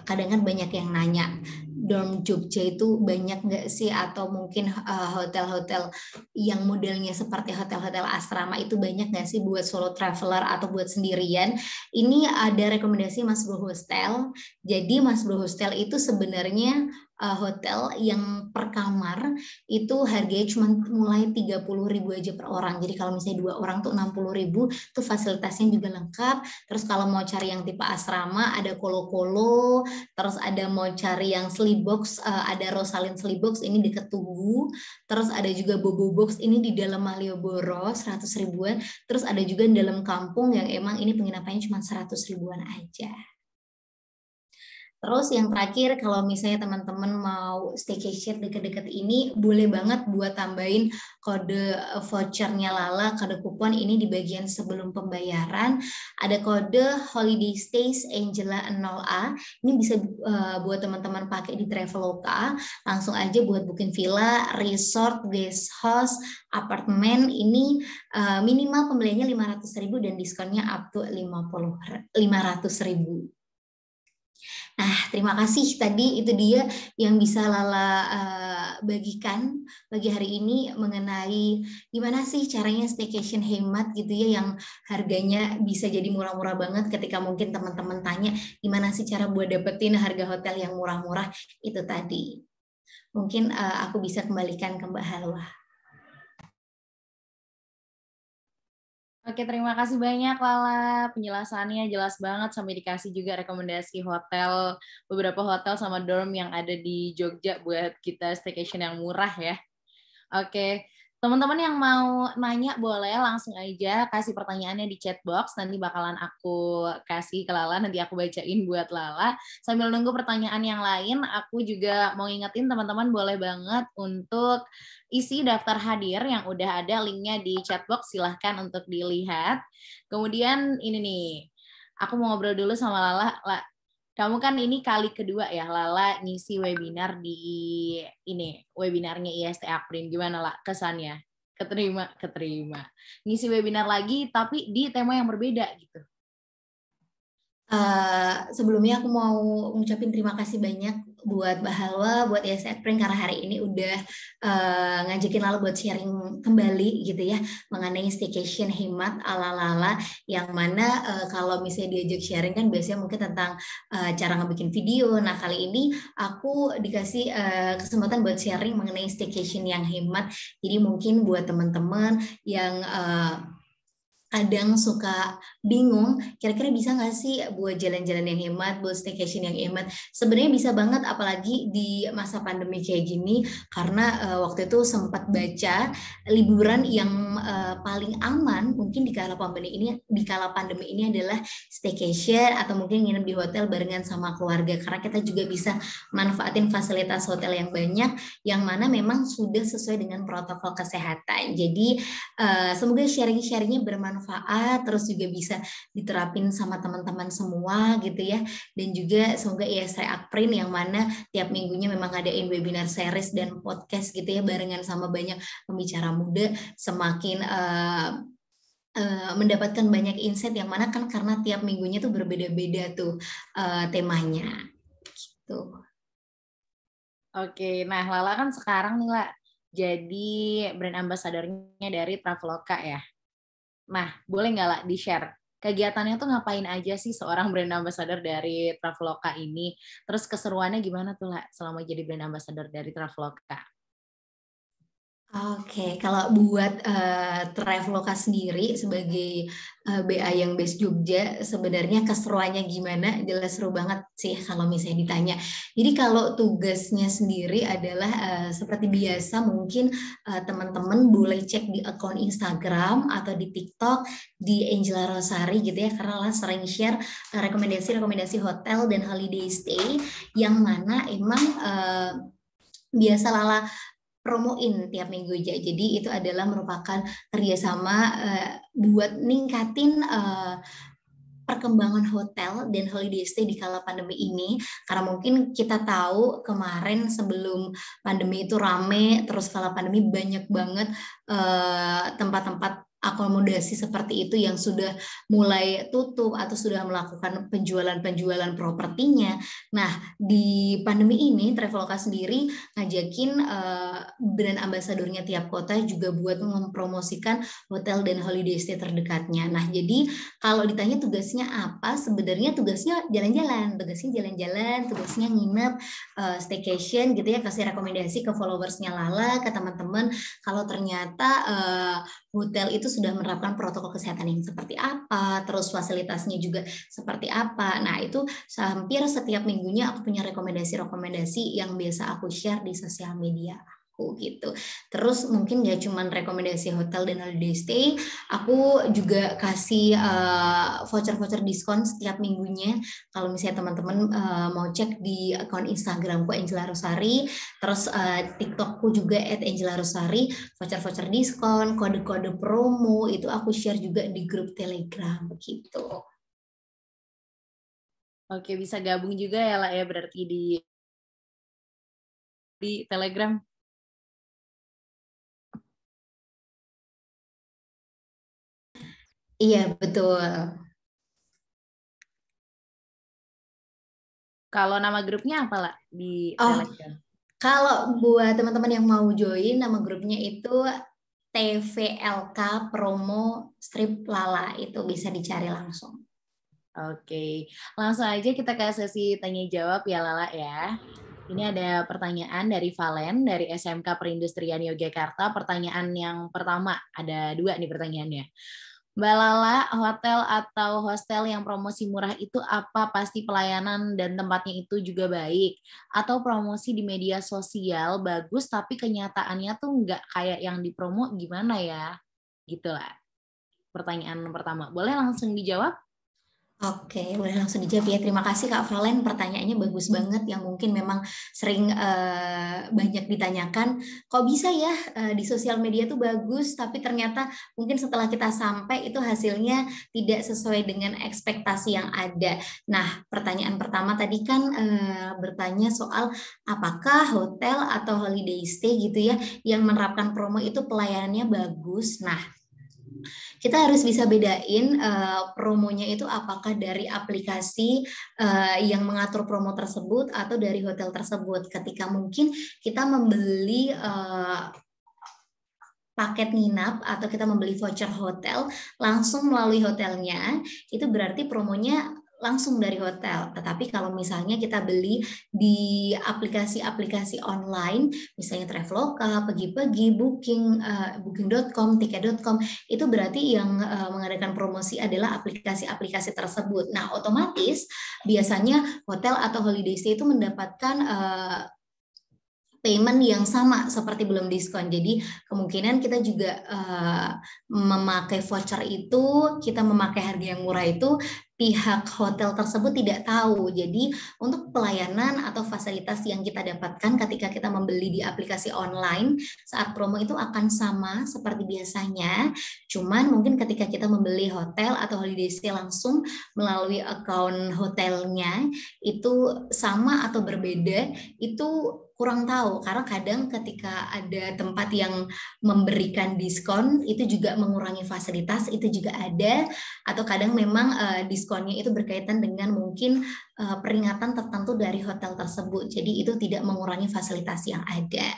kadang kan banyak yang nanya, dorm Jogja itu banyak nggak sih, atau mungkin hotel-hotel yang modelnya seperti hotel-hotel asrama itu banyak nggak sih buat solo traveler atau buat sendirian? Ini ada rekomendasi Mas Bro Hostel. Jadi Mas Bro Hostel itu sebenarnya hotel yang per kamar itu harganya cuma mulai 30.000 aja per orang. Jadi kalau misalnya 2 orang tuh 60.000, tuh fasilitasnya juga lengkap. Terus kalau mau cari yang tipe asrama ada Kolo-Kolo, terus ada mau cari yang sleep box, ada Rosalind Sleep Box ini deket Tugu, terus ada juga Bobo Box ini di dalam Malioboro 100 ribuan, terus ada juga di dalam kampung yang emang ini penginapannya cuma 100 ribuan aja. Terus yang terakhir, kalau misalnya teman-teman mau staycation deket-deket ini, boleh banget buat tambahin kode vouchernya Lala, kode kupon ini di bagian sebelum pembayaran. Ada kode Holiday Stays Angela 0A, ini bisa buat teman-teman pakai di Traveloka, langsung aja buat booking villa, resort, guest house, apartemen, ini minimal pembeliannya 500.000 dan diskonnya up to 500.000. Nah, terima kasih, tadi itu dia yang bisa Lala bagikan pagi hari ini mengenai gimana sih caranya staycation hemat gitu ya, yang harganya bisa jadi murah-murah banget. Ketika mungkin teman-teman tanya gimana sih cara buat dapetin harga hotel yang murah-murah, itu tadi. Mungkin aku bisa kembalikan ke Mbak Halwa. Oke, terima kasih banyak Lala. Penjelasannya jelas banget, sampai dikasih juga rekomendasi hotel, beberapa hotel sama dorm yang ada di Jogja buat kita staycation yang murah ya. Oke, teman-teman yang mau nanya boleh langsung aja kasih pertanyaannya di chat box, nanti bakalan aku kasih ke Lala, nanti aku bacain buat Lala. Sambil nunggu pertanyaan yang lain, aku juga mau ingetin teman-teman boleh banget untuk isi daftar hadir yang udah ada linknya di chat box, silahkan untuk dilihat. Kemudian ini nih, aku mau ngobrol dulu sama Lala. Kamu kan ini kali kedua ya Lala ngisi webinar di ini, webinarnya IST Akprin. Gimana lah kesannya? Keterima. Ngisi webinar lagi tapi di tema yang berbeda gitu. Sebelumnya aku mau ngucapin terima kasih banyak buat Mbak Halwa, buat Spring karena hari ini udah ngajakin Lala buat sharing kembali gitu ya mengenai staycation hemat ala Lala, yang mana kalau misalnya diajak sharing kan biasanya mungkin tentang cara ngebikin video. Nah kali ini aku dikasih kesempatan buat sharing mengenai staycation yang hemat. Jadi mungkin buat teman-teman yang kadang suka bingung, kira-kira bisa nggak sih buat jalan-jalan yang hemat, buat staycation yang hemat? Sebenarnya bisa banget, apalagi di masa pandemi kayak gini, karena waktu itu sempat baca liburan yang paling aman mungkin di kala pandemi ini adalah staycation atau mungkin nginep di hotel barengan sama keluarga, karena kita juga bisa manfaatin fasilitas hotel yang banyak, yang mana memang sudah sesuai dengan protokol kesehatan. Jadi semoga sharing-sharingnya bermanfaat, terus juga bisa diterapin sama teman-teman semua gitu ya. Dan juga semoga ISRI Akprin yang mana tiap minggunya memang ngadain webinar series dan podcast gitu ya barengan sama banyak pembicara muda, semakin mendapatkan banyak insight, yang mana kan karena tiap minggunya tuh berbeda-beda tuh temanya gitu. Oke, nah Lala kan sekarang nih lah jadi brand ambassador-nya dari Traveloka ya. Nah, boleh nggak lah di-share kegiatannya tuh ngapain aja sih seorang brand ambassador dari Traveloka ini? Terus keseruannya gimana tuh lah selama jadi brand ambassador dari Traveloka? Oke, kalau buat Traveloka sendiri sebagai BA yang base Jogja, sebenarnya keseruannya gimana? Jelas seru banget sih kalau misalnya ditanya. Jadi kalau tugasnya sendiri adalah seperti biasa, mungkin teman-teman boleh cek di akun Instagram atau di TikTok di Angela Rosari gitu ya, karena lah sering share rekomendasi-rekomendasi hotel dan holiday stay yang mana emang biasa Lala promoin tiap minggu aja. Jadi itu adalah merupakan kerjasama buat ningkatin perkembangan hotel dan holiday stay di kala pandemi ini, karena mungkin kita tahu kemarin sebelum pandemi itu rame, terus kala pandemi banyak banget tempat-tempat akomodasi seperti itu yang sudah mulai tutup atau sudah melakukan penjualan propertinya. Nah, di pandemi ini Traveloka sendiri ngajakin brand ambasadornya tiap kota juga buat mempromosikan hotel dan holiday stay terdekatnya. Nah, jadi kalau ditanya tugasnya apa, sebenarnya tugasnya jalan-jalan, tugasnya nginep, staycation gitu ya, kasih rekomendasi ke followersnya Lala, ke teman-teman, kalau ternyata hotel itu sudah menerapkan protokol kesehatan yang seperti apa, terus fasilitasnya juga seperti apa. Nah, itu hampir setiap minggunya aku punya rekomendasi-rekomendasi yang biasa aku share di sosial media aku gitu. Terus mungkin gak cuman rekomendasi hotel dan holiday stay, aku juga kasih voucher-voucher diskon setiap minggunya. Kalau misalnya teman-teman mau cek di akun Instagramku Angela Rosari, terus TikTokku juga @AngelaRosari, voucher-voucher diskon, kode-kode promo itu aku share juga di grup Telegram gitu. Oke, bisa gabung juga ya lah ya berarti di Telegram. Iya, betul. Kalau nama grupnya apa lah di Oh, Telegram? kalau buat teman-teman yang mau join, nama grupnya itu TVLK Promo Strip Lala, itu bisa dicari langsung. Oke, langsung aja kita ke sesi tanya jawab ya Lala ya. Ini ada pertanyaan dari Valen dari SMK Perindustrian Yogyakarta. Pertanyaan yang pertama, ada dua nih pertanyaannya. Mbak Lala, hotel atau hostel yang promosi murah itu apa? Pasti pelayanan dan tempatnya itu juga baik? Atau promosi di media sosial bagus tapi kenyataannya tuh nggak kayak yang dipromo, gimana ya? Gitu lah. Pertanyaan pertama. Boleh langsung dijawab? Oke, boleh langsung dijawab ya. Terima kasih Kak Valen, pertanyaannya bagus banget yang mungkin memang sering banyak ditanyakan. Kok bisa ya di sosial media tuh bagus, tapi ternyata mungkin setelah kita sampai itu hasilnya tidak sesuai dengan ekspektasi yang ada. Nah, pertanyaan pertama tadi kan bertanya soal apakah hotel atau holiday stay gitu ya yang menerapkan promo itu pelayanannya bagus. Nah, kita harus bisa bedain promonya itu apakah dari aplikasi yang mengatur promo tersebut atau dari hotel tersebut. Ketika mungkin kita membeli paket nginap atau kita membeli voucher hotel langsung melalui hotelnya, itu berarti promonya langsung dari hotel. Tetapi kalau misalnya kita beli di aplikasi-aplikasi online, misalnya Traveloka, Pergi-Pergi, Booking.com, Tiket.com, itu berarti yang mengadakan promosi adalah aplikasi-aplikasi tersebut. Nah, otomatis biasanya hotel atau holiday stay itu mendapatkan payment yang sama seperti belum diskon. Jadi kemungkinan kita juga memakai voucher itu, kita memakai harga yang murah itu, pihak hotel tersebut tidak tahu. Jadi untuk pelayanan atau fasilitas yang kita dapatkan ketika kita membeli di aplikasi online saat promo itu akan sama seperti biasanya. Cuman mungkin ketika kita membeli hotel atau holiday stay langsung melalui akun hotelnya itu sama atau berbeda, itu kurang tahu, karena kadang ketika ada tempat yang memberikan diskon itu juga mengurangi fasilitas, itu juga ada, atau kadang memang diskonnya itu berkaitan dengan mungkin peringatan tertentu dari hotel tersebut, jadi itu tidak mengurangi fasilitas yang ada.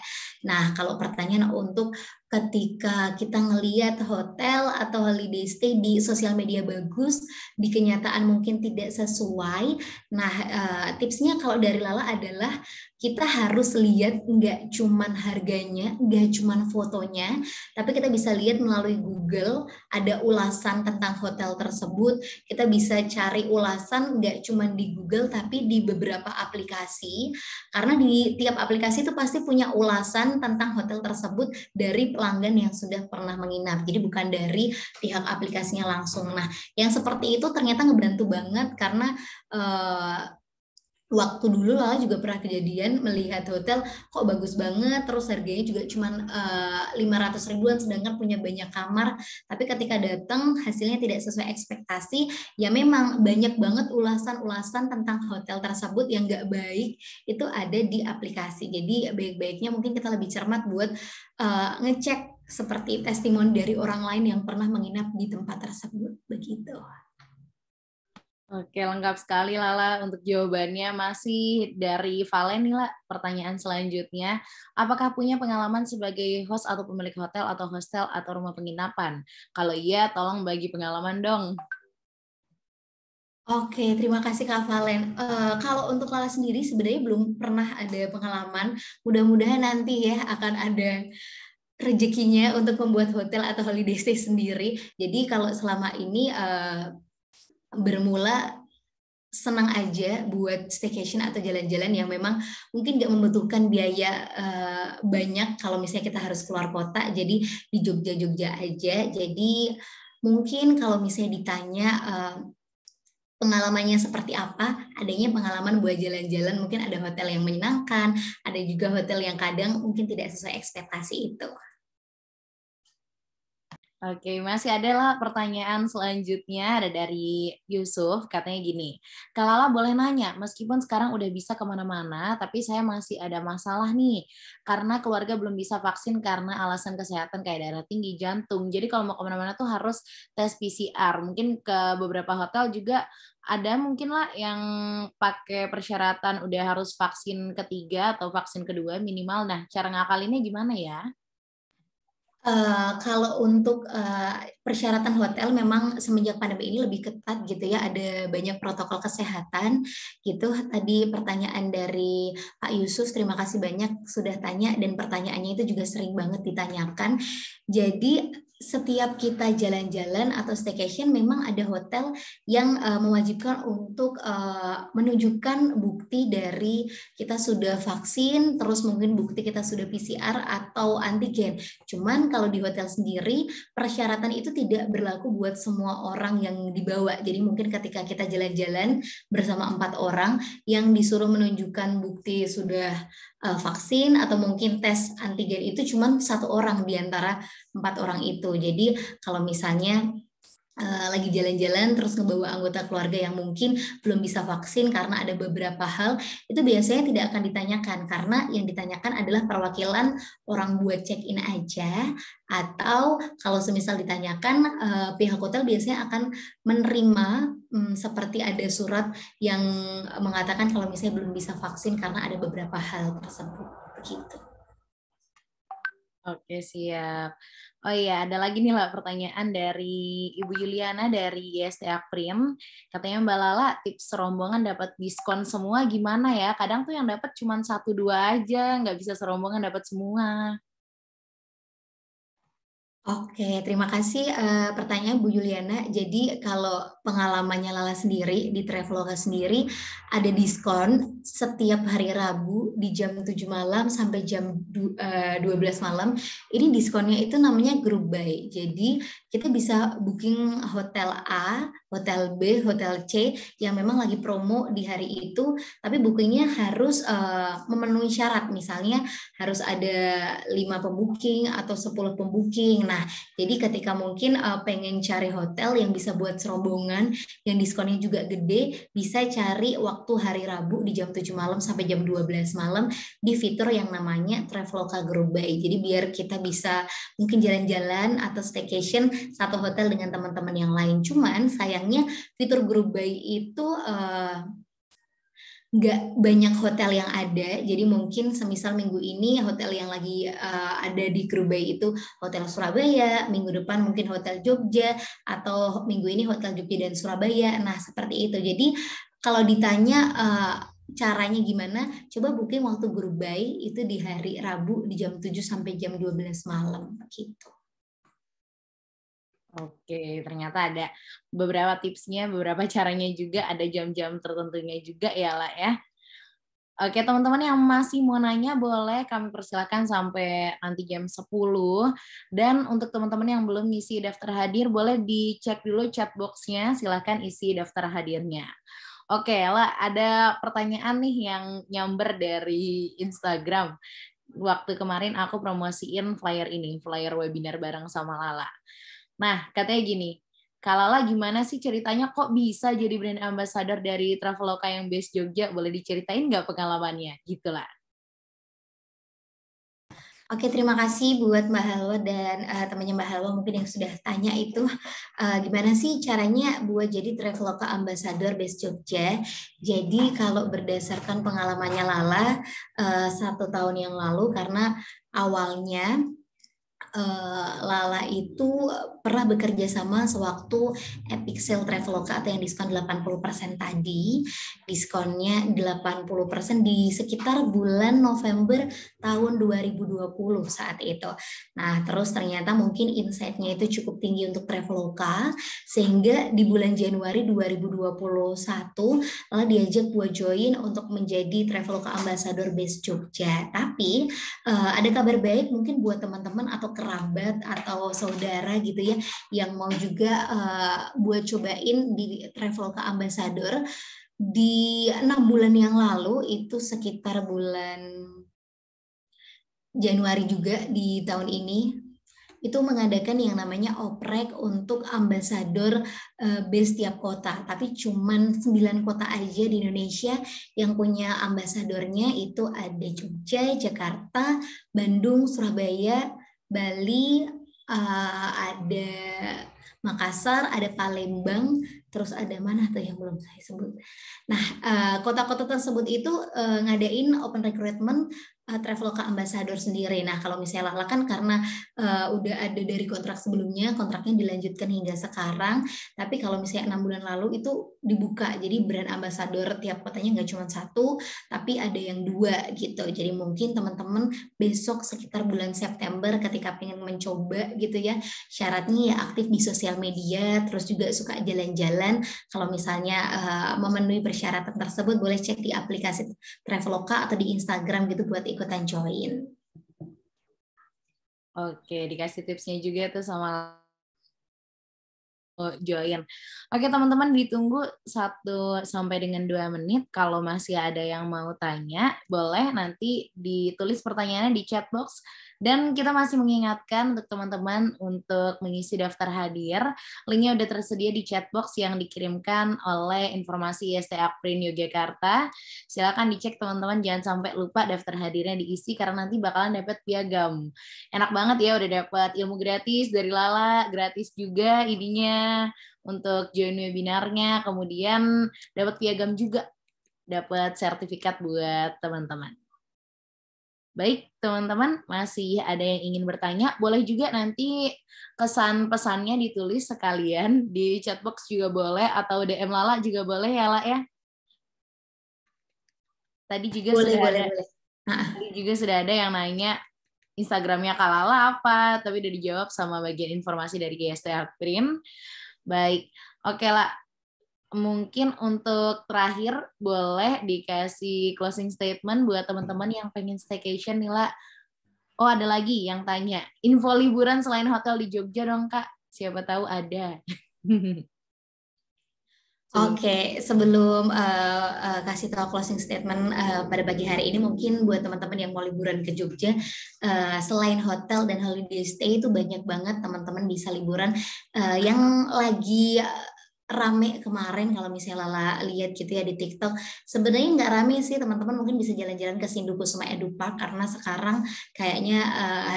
Nah, kalau pertanyaan untuk ketika kita ngelihat hotel atau holiday stay di sosial media bagus, di kenyataan mungkin tidak sesuai. Nah, tipsnya kalau dari Lala adalah kita harus lihat nggak cuman harganya, nggak cuman fotonya, tapi kita bisa lihat melalui Google, ada ulasan tentang hotel tersebut. Kita bisa cari ulasan nggak cuman di Google, tapi di beberapa aplikasi. Karena di tiap aplikasi itu pasti punya ulasan tentang hotel tersebut dari pelanggan yang sudah pernah menginap. Jadi bukan dari pihak aplikasinya langsung. Nah, yang seperti itu ternyata ngebantu banget karena waktu dulu Lala juga pernah kejadian melihat hotel kok bagus banget, terus harganya juga cuma 500 ribuan sedangkan punya banyak kamar, tapi ketika datang hasilnya tidak sesuai ekspektasi. Ya memang banyak banget ulasan-ulasan tentang hotel tersebut yang nggak baik itu ada di aplikasi. Jadi baik-baiknya mungkin kita lebih cermat buat ngecek seperti testimoni dari orang lain yang pernah menginap di tempat tersebut, begitu. Oke, lengkap sekali Lala untuk jawabannya. Masih dari Valen nih lah, pertanyaan selanjutnya. Apakah punya pengalaman sebagai host atau pemilik hotel atau hostel atau rumah penginapan? Kalau iya, tolong bagi pengalaman dong. Oke, terima kasih Kak Valen. Kalau untuk Lala sendiri sebenarnya belum pernah ada pengalaman. Mudah-mudahan nanti ya akan ada rezekinya untuk membuat hotel atau holiday stay sendiri. Jadi kalau selama ini bermula senang aja buat staycation atau jalan-jalan yang memang mungkin nggak membutuhkan biaya banyak kalau misalnya kita harus keluar kota, jadi di Jogja-Jogja aja. Jadi mungkin kalau misalnya ditanya pengalamannya seperti apa, adanya pengalaman buat jalan-jalan, mungkin ada hotel yang menyenangkan, ada juga hotel yang kadang mungkin tidak sesuai ekspektasi itu. Oke, masih ada lah pertanyaan selanjutnya, ada dari Yusuf, katanya gini, Kak Lala boleh nanya, meskipun sekarang udah bisa kemana-mana, tapi saya masih ada masalah nih, karena keluarga belum bisa vaksin karena alasan kesehatan kayak darah tinggi, jantung, jadi kalau mau kemana-mana tuh harus tes PCR, mungkin ke beberapa hotel juga ada mungkin lah yang pakai persyaratan udah harus vaksin ketiga atau vaksin kedua minimal, nah cara ngakalinnya gimana ya? Kalau untuk persyaratan hotel memang semenjak pandemi ini lebih ketat gitu ya, ada banyak protokol kesehatan gitu. Tadi pertanyaan dari Pak Yusuf, terima kasih banyak sudah tanya dan pertanyaannya itu juga sering banget ditanyakan. Jadi setiap kita jalan-jalan atau staycation memang ada hotel yang mewajibkan untuk menunjukkan bukti dari kita sudah vaksin, terus mungkin bukti kita sudah PCR atau antigen. Cuman kalau di hotel sendiri persyaratan itu tidak berlaku buat semua orang yang dibawa. Jadi mungkin ketika kita jalan-jalan bersama 4 orang yang disuruh menunjukkan bukti sudah vaksin atau mungkin tes antigen itu cuma 1 orang di antara 4 orang itu. Jadi kalau misalnya lagi jalan-jalan terus ngebawa anggota keluarga yang mungkin belum bisa vaksin karena ada beberapa hal, itu biasanya tidak akan ditanyakan karena yang ditanyakan adalah perwakilan orang buat check-in aja, atau kalau semisal ditanyakan pihak hotel biasanya akan menerima seperti ada surat yang mengatakan kalau misalnya belum bisa vaksin karena ada beberapa hal tersebut begitu. Oke, siap. Oh iya, ada lagi nih lah pertanyaan dari Ibu Yuliana dari YST Akprim. Katanya Mbak Lala, tips rombongan dapat diskon semua gimana ya? Kadang tuh yang dapat cuma 1-2 aja, nggak bisa serombongan dapat semua. Oke, terima kasih pertanyaan Bu Yuliana. Jadi kalau pengalamannya Lala sendiri di Traveloka sendiri ada diskon setiap hari Rabu di jam 7 malam sampai jam 12 malam. Ini diskonnya itu namanya group buy. Jadi kita bisa booking hotel A, hotel B, hotel C yang memang lagi promo di hari itu, tapi bookingnya harus memenuhi syarat. Misalnya harus ada 5 pembooking atau 10 pembooking. Nah, jadi ketika mungkin pengen cari hotel yang bisa buat serombongan, yang diskonnya juga gede, bisa cari waktu hari Rabu di jam 7 malam sampai jam 12 malam di fitur yang namanya Traveloka Group Buy. Jadi biar kita bisa mungkin jalan-jalan atau staycation satu hotel dengan teman-teman yang lain. Cuman sayangnya fitur Group Buy itu nggak banyak hotel yang ada, jadi mungkin semisal minggu ini hotel yang lagi ada di Group Buy itu hotel Surabaya, minggu depan mungkin hotel Jogja, atau minggu ini hotel Jogja dan Surabaya. Nah seperti itu. Jadi kalau ditanya caranya gimana, coba booking waktu Group Buy itu di hari Rabu di jam 7 sampai jam 12 malam gitu. Oke, ternyata ada beberapa tipsnya, beberapa caranya juga, ada jam-jam tertentunya juga ya lah ya. Oke, teman-teman yang masih mau nanya boleh kami persilakan sampai nanti jam 10. Dan untuk teman-teman yang belum ngisi daftar hadir, boleh dicek dulu chat box-nya, silahkan isi daftar hadirnya. Oke, lah ada pertanyaan nih yang nyamber dari Instagram. Waktu kemarin aku promosiin flyer ini, flyer webinar bareng sama Lala. Nah, katanya gini, Kak Lala gimana sih ceritanya kok bisa jadi brand ambassador dari Traveloka yang base Jogja? Boleh diceritain nggak pengalamannya? Gitu lah. Oke, terima kasih buat Mbak Halwa dan temannya Mbak Halwa mungkin yang sudah tanya itu gimana sih caranya buat jadi Traveloka Ambassador Base Jogja. Jadi kalau berdasarkan pengalamannya Lala 1 tahun yang lalu, karena awalnya Lala itu pernah bekerja sama sewaktu Epic Sale Traveloka atau yang diskon 80% tadi. Diskonnya 80% di sekitar bulan November tahun 2020 saat itu. Nah, terus ternyata mungkin insight-nya itu cukup tinggi untuk Traveloka, sehingga di bulan Januari 2021 Lala diajak buat join untuk menjadi Traveloka Ambassador Base Jogja. Tapi ada kabar baik mungkin buat teman-teman atau kerabat atau saudara gitu ya yang mau juga buat cobain di Traveloka Ambassador. Di 6 bulan yang lalu itu sekitar bulan Januari juga di tahun ini itu mengadakan yang namanya oprek untuk ambasador base tiap kota, tapi cuman 9 kota aja di Indonesia yang punya ambasadornya. Itu ada Jogja, Jakarta, Bandung, Surabaya, Bali, ada Makassar, ada Palembang, terus ada mana tuh yang belum saya sebut. Nah, kota-kota tersebut itu ngadain open recruitment Traveloka Ambassador sendiri. Nah, kalau misalnya Lala kan karena udah ada dari kontrak sebelumnya, kontraknya dilanjutkan hingga sekarang. Tapi kalau misalnya 6 bulan lalu itu dibuka, jadi brand ambassador tiap kotanya nggak cuma 1, tapi ada yang 2 gitu. Jadi mungkin teman-teman besok sekitar bulan September ketika pengen mencoba gitu ya, syaratnya ya aktif di sosial media, terus juga suka jalan-jalan. Kalau misalnya memenuhi persyaratan tersebut, boleh cek di aplikasi Traveloka atau di Instagram gitu buat ikutan join. Oke, dikasih tipsnya juga tuh sama join. Oke, teman-teman ditunggu 1 sampai dengan 2 menit. Kalau masih ada yang mau tanya, boleh nanti ditulis pertanyaannya di chat box Dan kita masih mengingatkan untuk teman-teman untuk mengisi daftar hadir. Linknya udah tersedia di chatbox yang dikirimkan oleh informasi IST Akprin Yogyakarta. Silakan dicek teman-teman, jangan sampai lupa daftar hadirnya diisi karena nanti bakalan dapat piagam. Enak banget ya, udah dapat ilmu gratis dari Lala, gratis juga ininya untuk join webinarnya, kemudian dapat piagam juga, dapat sertifikat buat teman-teman. Baik, teman-teman, masih ada yang ingin bertanya? Boleh juga nanti kesan pesannya ditulis sekalian di chatbox juga boleh, atau DM Lala juga boleh ya, La ya. Tadi juga Boleh, sudah boleh, ada, boleh. tadi juga sudah ada yang nanya Instagramnya Kak Lala apa, tapi udah dijawab sama bagian informasi dari GST Print. Baik, oke lah. Mungkin untuk terakhir boleh dikasih closing statement buat teman-teman yang pengen staycation nih lah. Oh, ada lagi yang tanya, info liburan selain hotel di Jogja dong Kak. Siapa tahu ada. Oke, sebelum kasih tahu closing statement pada pagi hari ini, mungkin buat teman-teman yang mau liburan ke Jogja, selain hotel dan holiday stay itu banyak banget teman-teman bisa liburan yang lagi rame kemarin kalau misalnya Lala lihat gitu ya di TikTok. Sebenarnya nggak rame sih teman-teman, mungkin bisa jalan-jalan ke Sindukusuma Edu Park karena sekarang kayaknya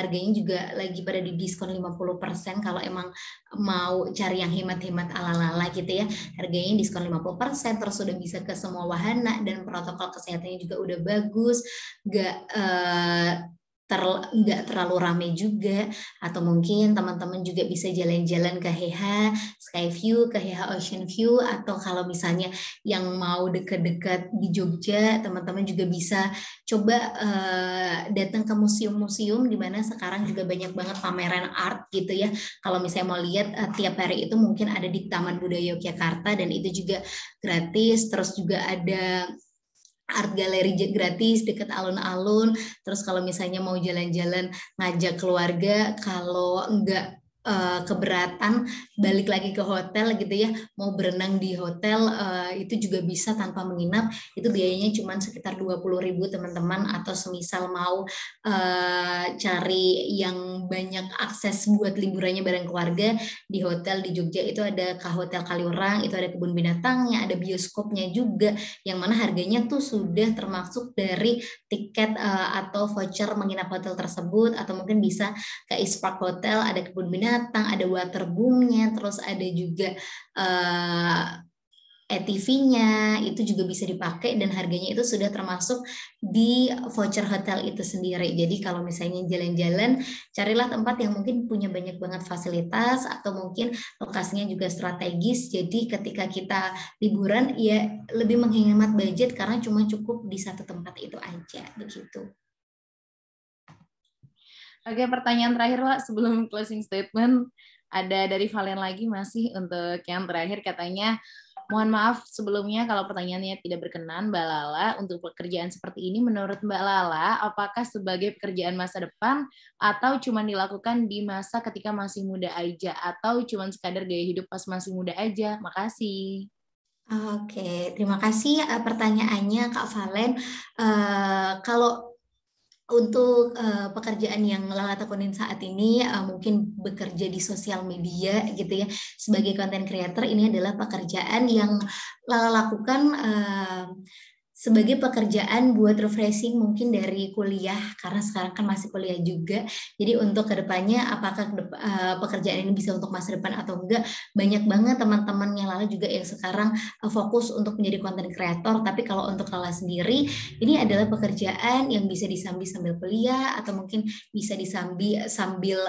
harganya juga lagi pada di diskon 50% kalau emang mau cari yang hemat-hemat ala-ala gitu ya. Harganya diskon 50%, terus udah bisa ke semua wahana dan protokol kesehatannya juga udah bagus, nggak terlalu rame juga. Atau mungkin teman-teman juga bisa jalan-jalan ke Heha Skyview, ke Heha Ocean View, atau kalau misalnya yang mau deket-deket di Jogja, teman-teman juga bisa coba datang ke museum-museum di mana sekarang juga banyak banget pameran art gitu ya. Kalau misalnya mau lihat tiap hari itu mungkin ada di Taman Budaya Yogyakarta dan itu juga gratis. Terus juga ada art gallery gratis dekat alun-alun. Terus kalau misalnya mau jalan-jalan ngajak keluarga, kalau enggak keberatan balik lagi ke hotel gitu ya, mau berenang di hotel itu juga bisa tanpa menginap. Itu biayanya cuma sekitar 20.000 teman-teman. Atau semisal mau cari yang banyak akses buat liburannya bareng keluarga, di hotel di Jogja itu ada Hotel Kaliurang, itu ada kebun binatangnya, ada bioskopnya juga, yang mana harganya tuh sudah termasuk dari tiket atau voucher menginap hotel tersebut. Atau mungkin bisa ke East Park Hotel, ada kebun binatang, ada waterboomnya, terus ada juga ATV-nya itu juga bisa dipakai dan harganya itu sudah termasuk di voucher hotel itu sendiri. Jadi kalau misalnya jalan-jalan, carilah tempat yang mungkin punya banyak banget fasilitas atau mungkin lokasinya juga strategis. Jadi ketika kita liburan ya lebih menghemat budget karena cuma cukup di satu tempat itu aja begitu. Oke, pertanyaan terakhir Pak sebelum closing statement. Ada dari Valen lagi masih untuk yang terakhir, katanya, mohon maaf sebelumnya kalau pertanyaannya tidak berkenan Mbak Lala, untuk pekerjaan seperti ini menurut Mbak Lala, apakah sebagai pekerjaan masa depan atau cuma dilakukan di masa ketika masih muda aja, atau cuma sekadar gaya hidup pas masih muda aja? Makasih. Oke, terima kasih pertanyaannya Kak Valen. Kalau untuk pekerjaan yang Lala tekunin saat ini, mungkin bekerja di sosial media gitu ya, sebagai content creator, ini adalah pekerjaan yang Lala lakukan sebagai pekerjaan buat refreshing mungkin dari kuliah, karena sekarang kan masih kuliah juga. Jadi untuk kedepannya apakah pekerjaan ini bisa untuk masa depan atau enggak, banyak banget teman-teman yang Lala juga yang sekarang fokus untuk menjadi content creator. Tapi kalau untuk Lala sendiri, ini adalah pekerjaan yang bisa disambi sambil kuliah atau mungkin bisa disambi sambil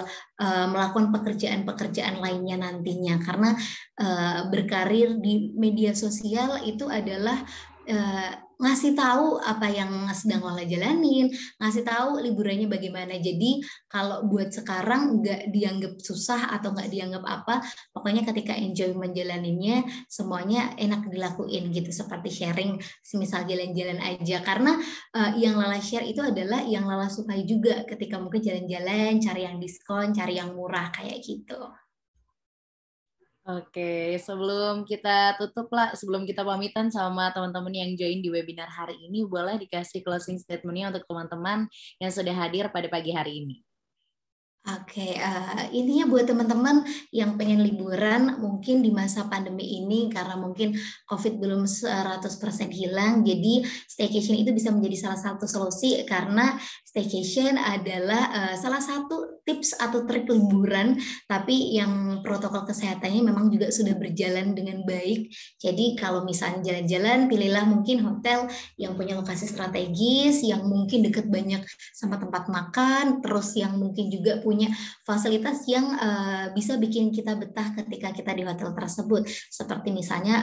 melakukan pekerjaan-pekerjaan lainnya nantinya. Karena berkarir di media sosial itu adalah ngasih tahu apa yang sedang Lala jalanin, ngasih tahu liburannya bagaimana. Jadi kalau buat sekarang nggak dianggap susah atau nggak dianggap apa, pokoknya ketika enjoy menjalaninya, semuanya enak dilakuin gitu, seperti sharing, misal jalan-jalan aja. Karena yang Lala share itu adalah yang Lala sukai juga, ketika mungkin jalan-jalan, cari yang diskon, cari yang murah kayak gitu. Oke, sebelum kita tutup lah, sebelum kita pamitan sama teman-teman yang join di webinar hari ini, boleh dikasih closing statement-nya untuk teman-teman yang sudah hadir pada pagi hari ini. Oke, intinya buat teman-teman yang pengen liburan mungkin di masa pandemi ini karena mungkin COVID belum 100% hilang, jadi staycation itu bisa menjadi salah satu solusi karena staycation adalah salah satu tips atau trik liburan, tapi yang protokol kesehatannya memang juga sudah berjalan dengan baik. Jadi kalau misalnya jalan-jalan, pilihlah mungkin hotel yang punya lokasi strategis, yang mungkin dekat banyak sama tempat makan, terus yang mungkin juga punya fasilitas yang bisa bikin kita betah ketika kita di hotel tersebut. Seperti misalnya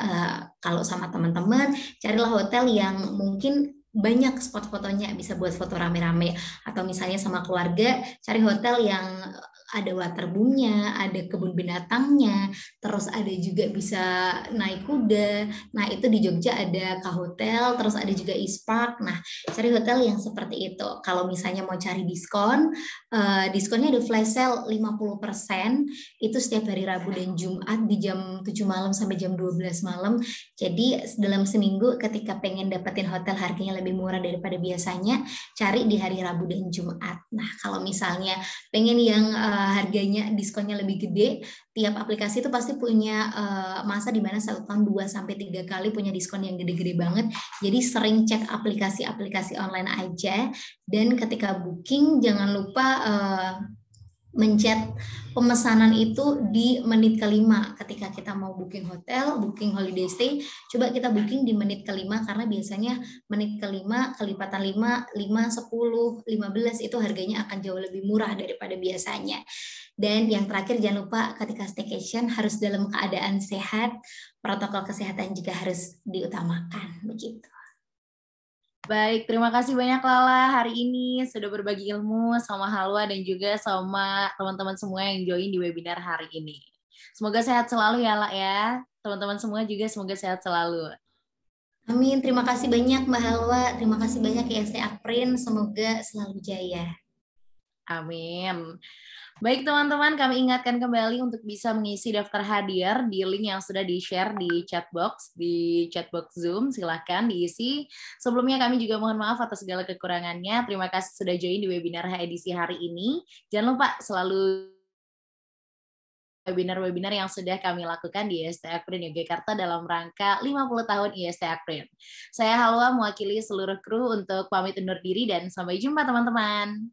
kalau sama teman-teman, carilah hotel yang mungkin banyak spot fotonya, bisa buat foto rame-rame, atau misalnya sama keluarga cari hotel yang ada waterboomnya, ada kebun binatangnya, terus ada juga bisa naik kuda. Nah itu di Jogja ada K Hotel, terus ada juga East Park. Nah cari hotel yang seperti itu. Kalau misalnya mau cari diskon, diskonnya ada flash sale 50% itu setiap hari Rabu dan Jumat di jam 7 malam sampai jam 12 malam. Jadi dalam seminggu ketika pengen dapetin hotel harganya lebih murah daripada biasanya, cari di hari Rabu dan Jumat. Nah, kalau misalnya pengen yang harganya diskonnya lebih gede, tiap aplikasi itu pasti punya masa di mana satu tahun 2 sampai 3 kali punya diskon yang gede-gede banget. Jadi sering cek aplikasi-aplikasi online aja, dan ketika booking jangan lupa mencet pemesanan itu di menit kelima ketika kita mau booking hotel, booking holiday stay, coba kita booking di menit kelima karena biasanya menit kelima, kelipatan 5, 5, 10, 15 itu harganya akan jauh lebih murah daripada biasanya. Dan yang terakhir jangan lupa ketika staycation harus dalam keadaan sehat, protokol kesehatan juga harus diutamakan begitu. Baik, terima kasih banyak Lala hari ini sudah berbagi ilmu sama Halwa dan juga sama teman-teman semua yang join di webinar hari ini. Semoga sehat selalu ya, La ya. Teman-teman semua juga semoga sehat selalu. Amin, terima kasih banyak Mbak Halwa, terima kasih banyak ya IST Aprin, semoga selalu jaya. Amin. Baik teman-teman, kami ingatkan kembali untuk bisa mengisi daftar hadir di link yang sudah di-share di chatbox Zoom. Silahkan diisi. Sebelumnya kami juga mohon maaf atas segala kekurangannya. Terima kasih sudah join di webinar edisi hari ini. Jangan lupa selalu webinar-webinar yang sudah kami lakukan di IST Akprin Yogyakarta dalam rangka 50 tahun IST Akprin. Saya Halwa mewakili seluruh kru untuk pamit undur diri dan sampai jumpa teman-teman.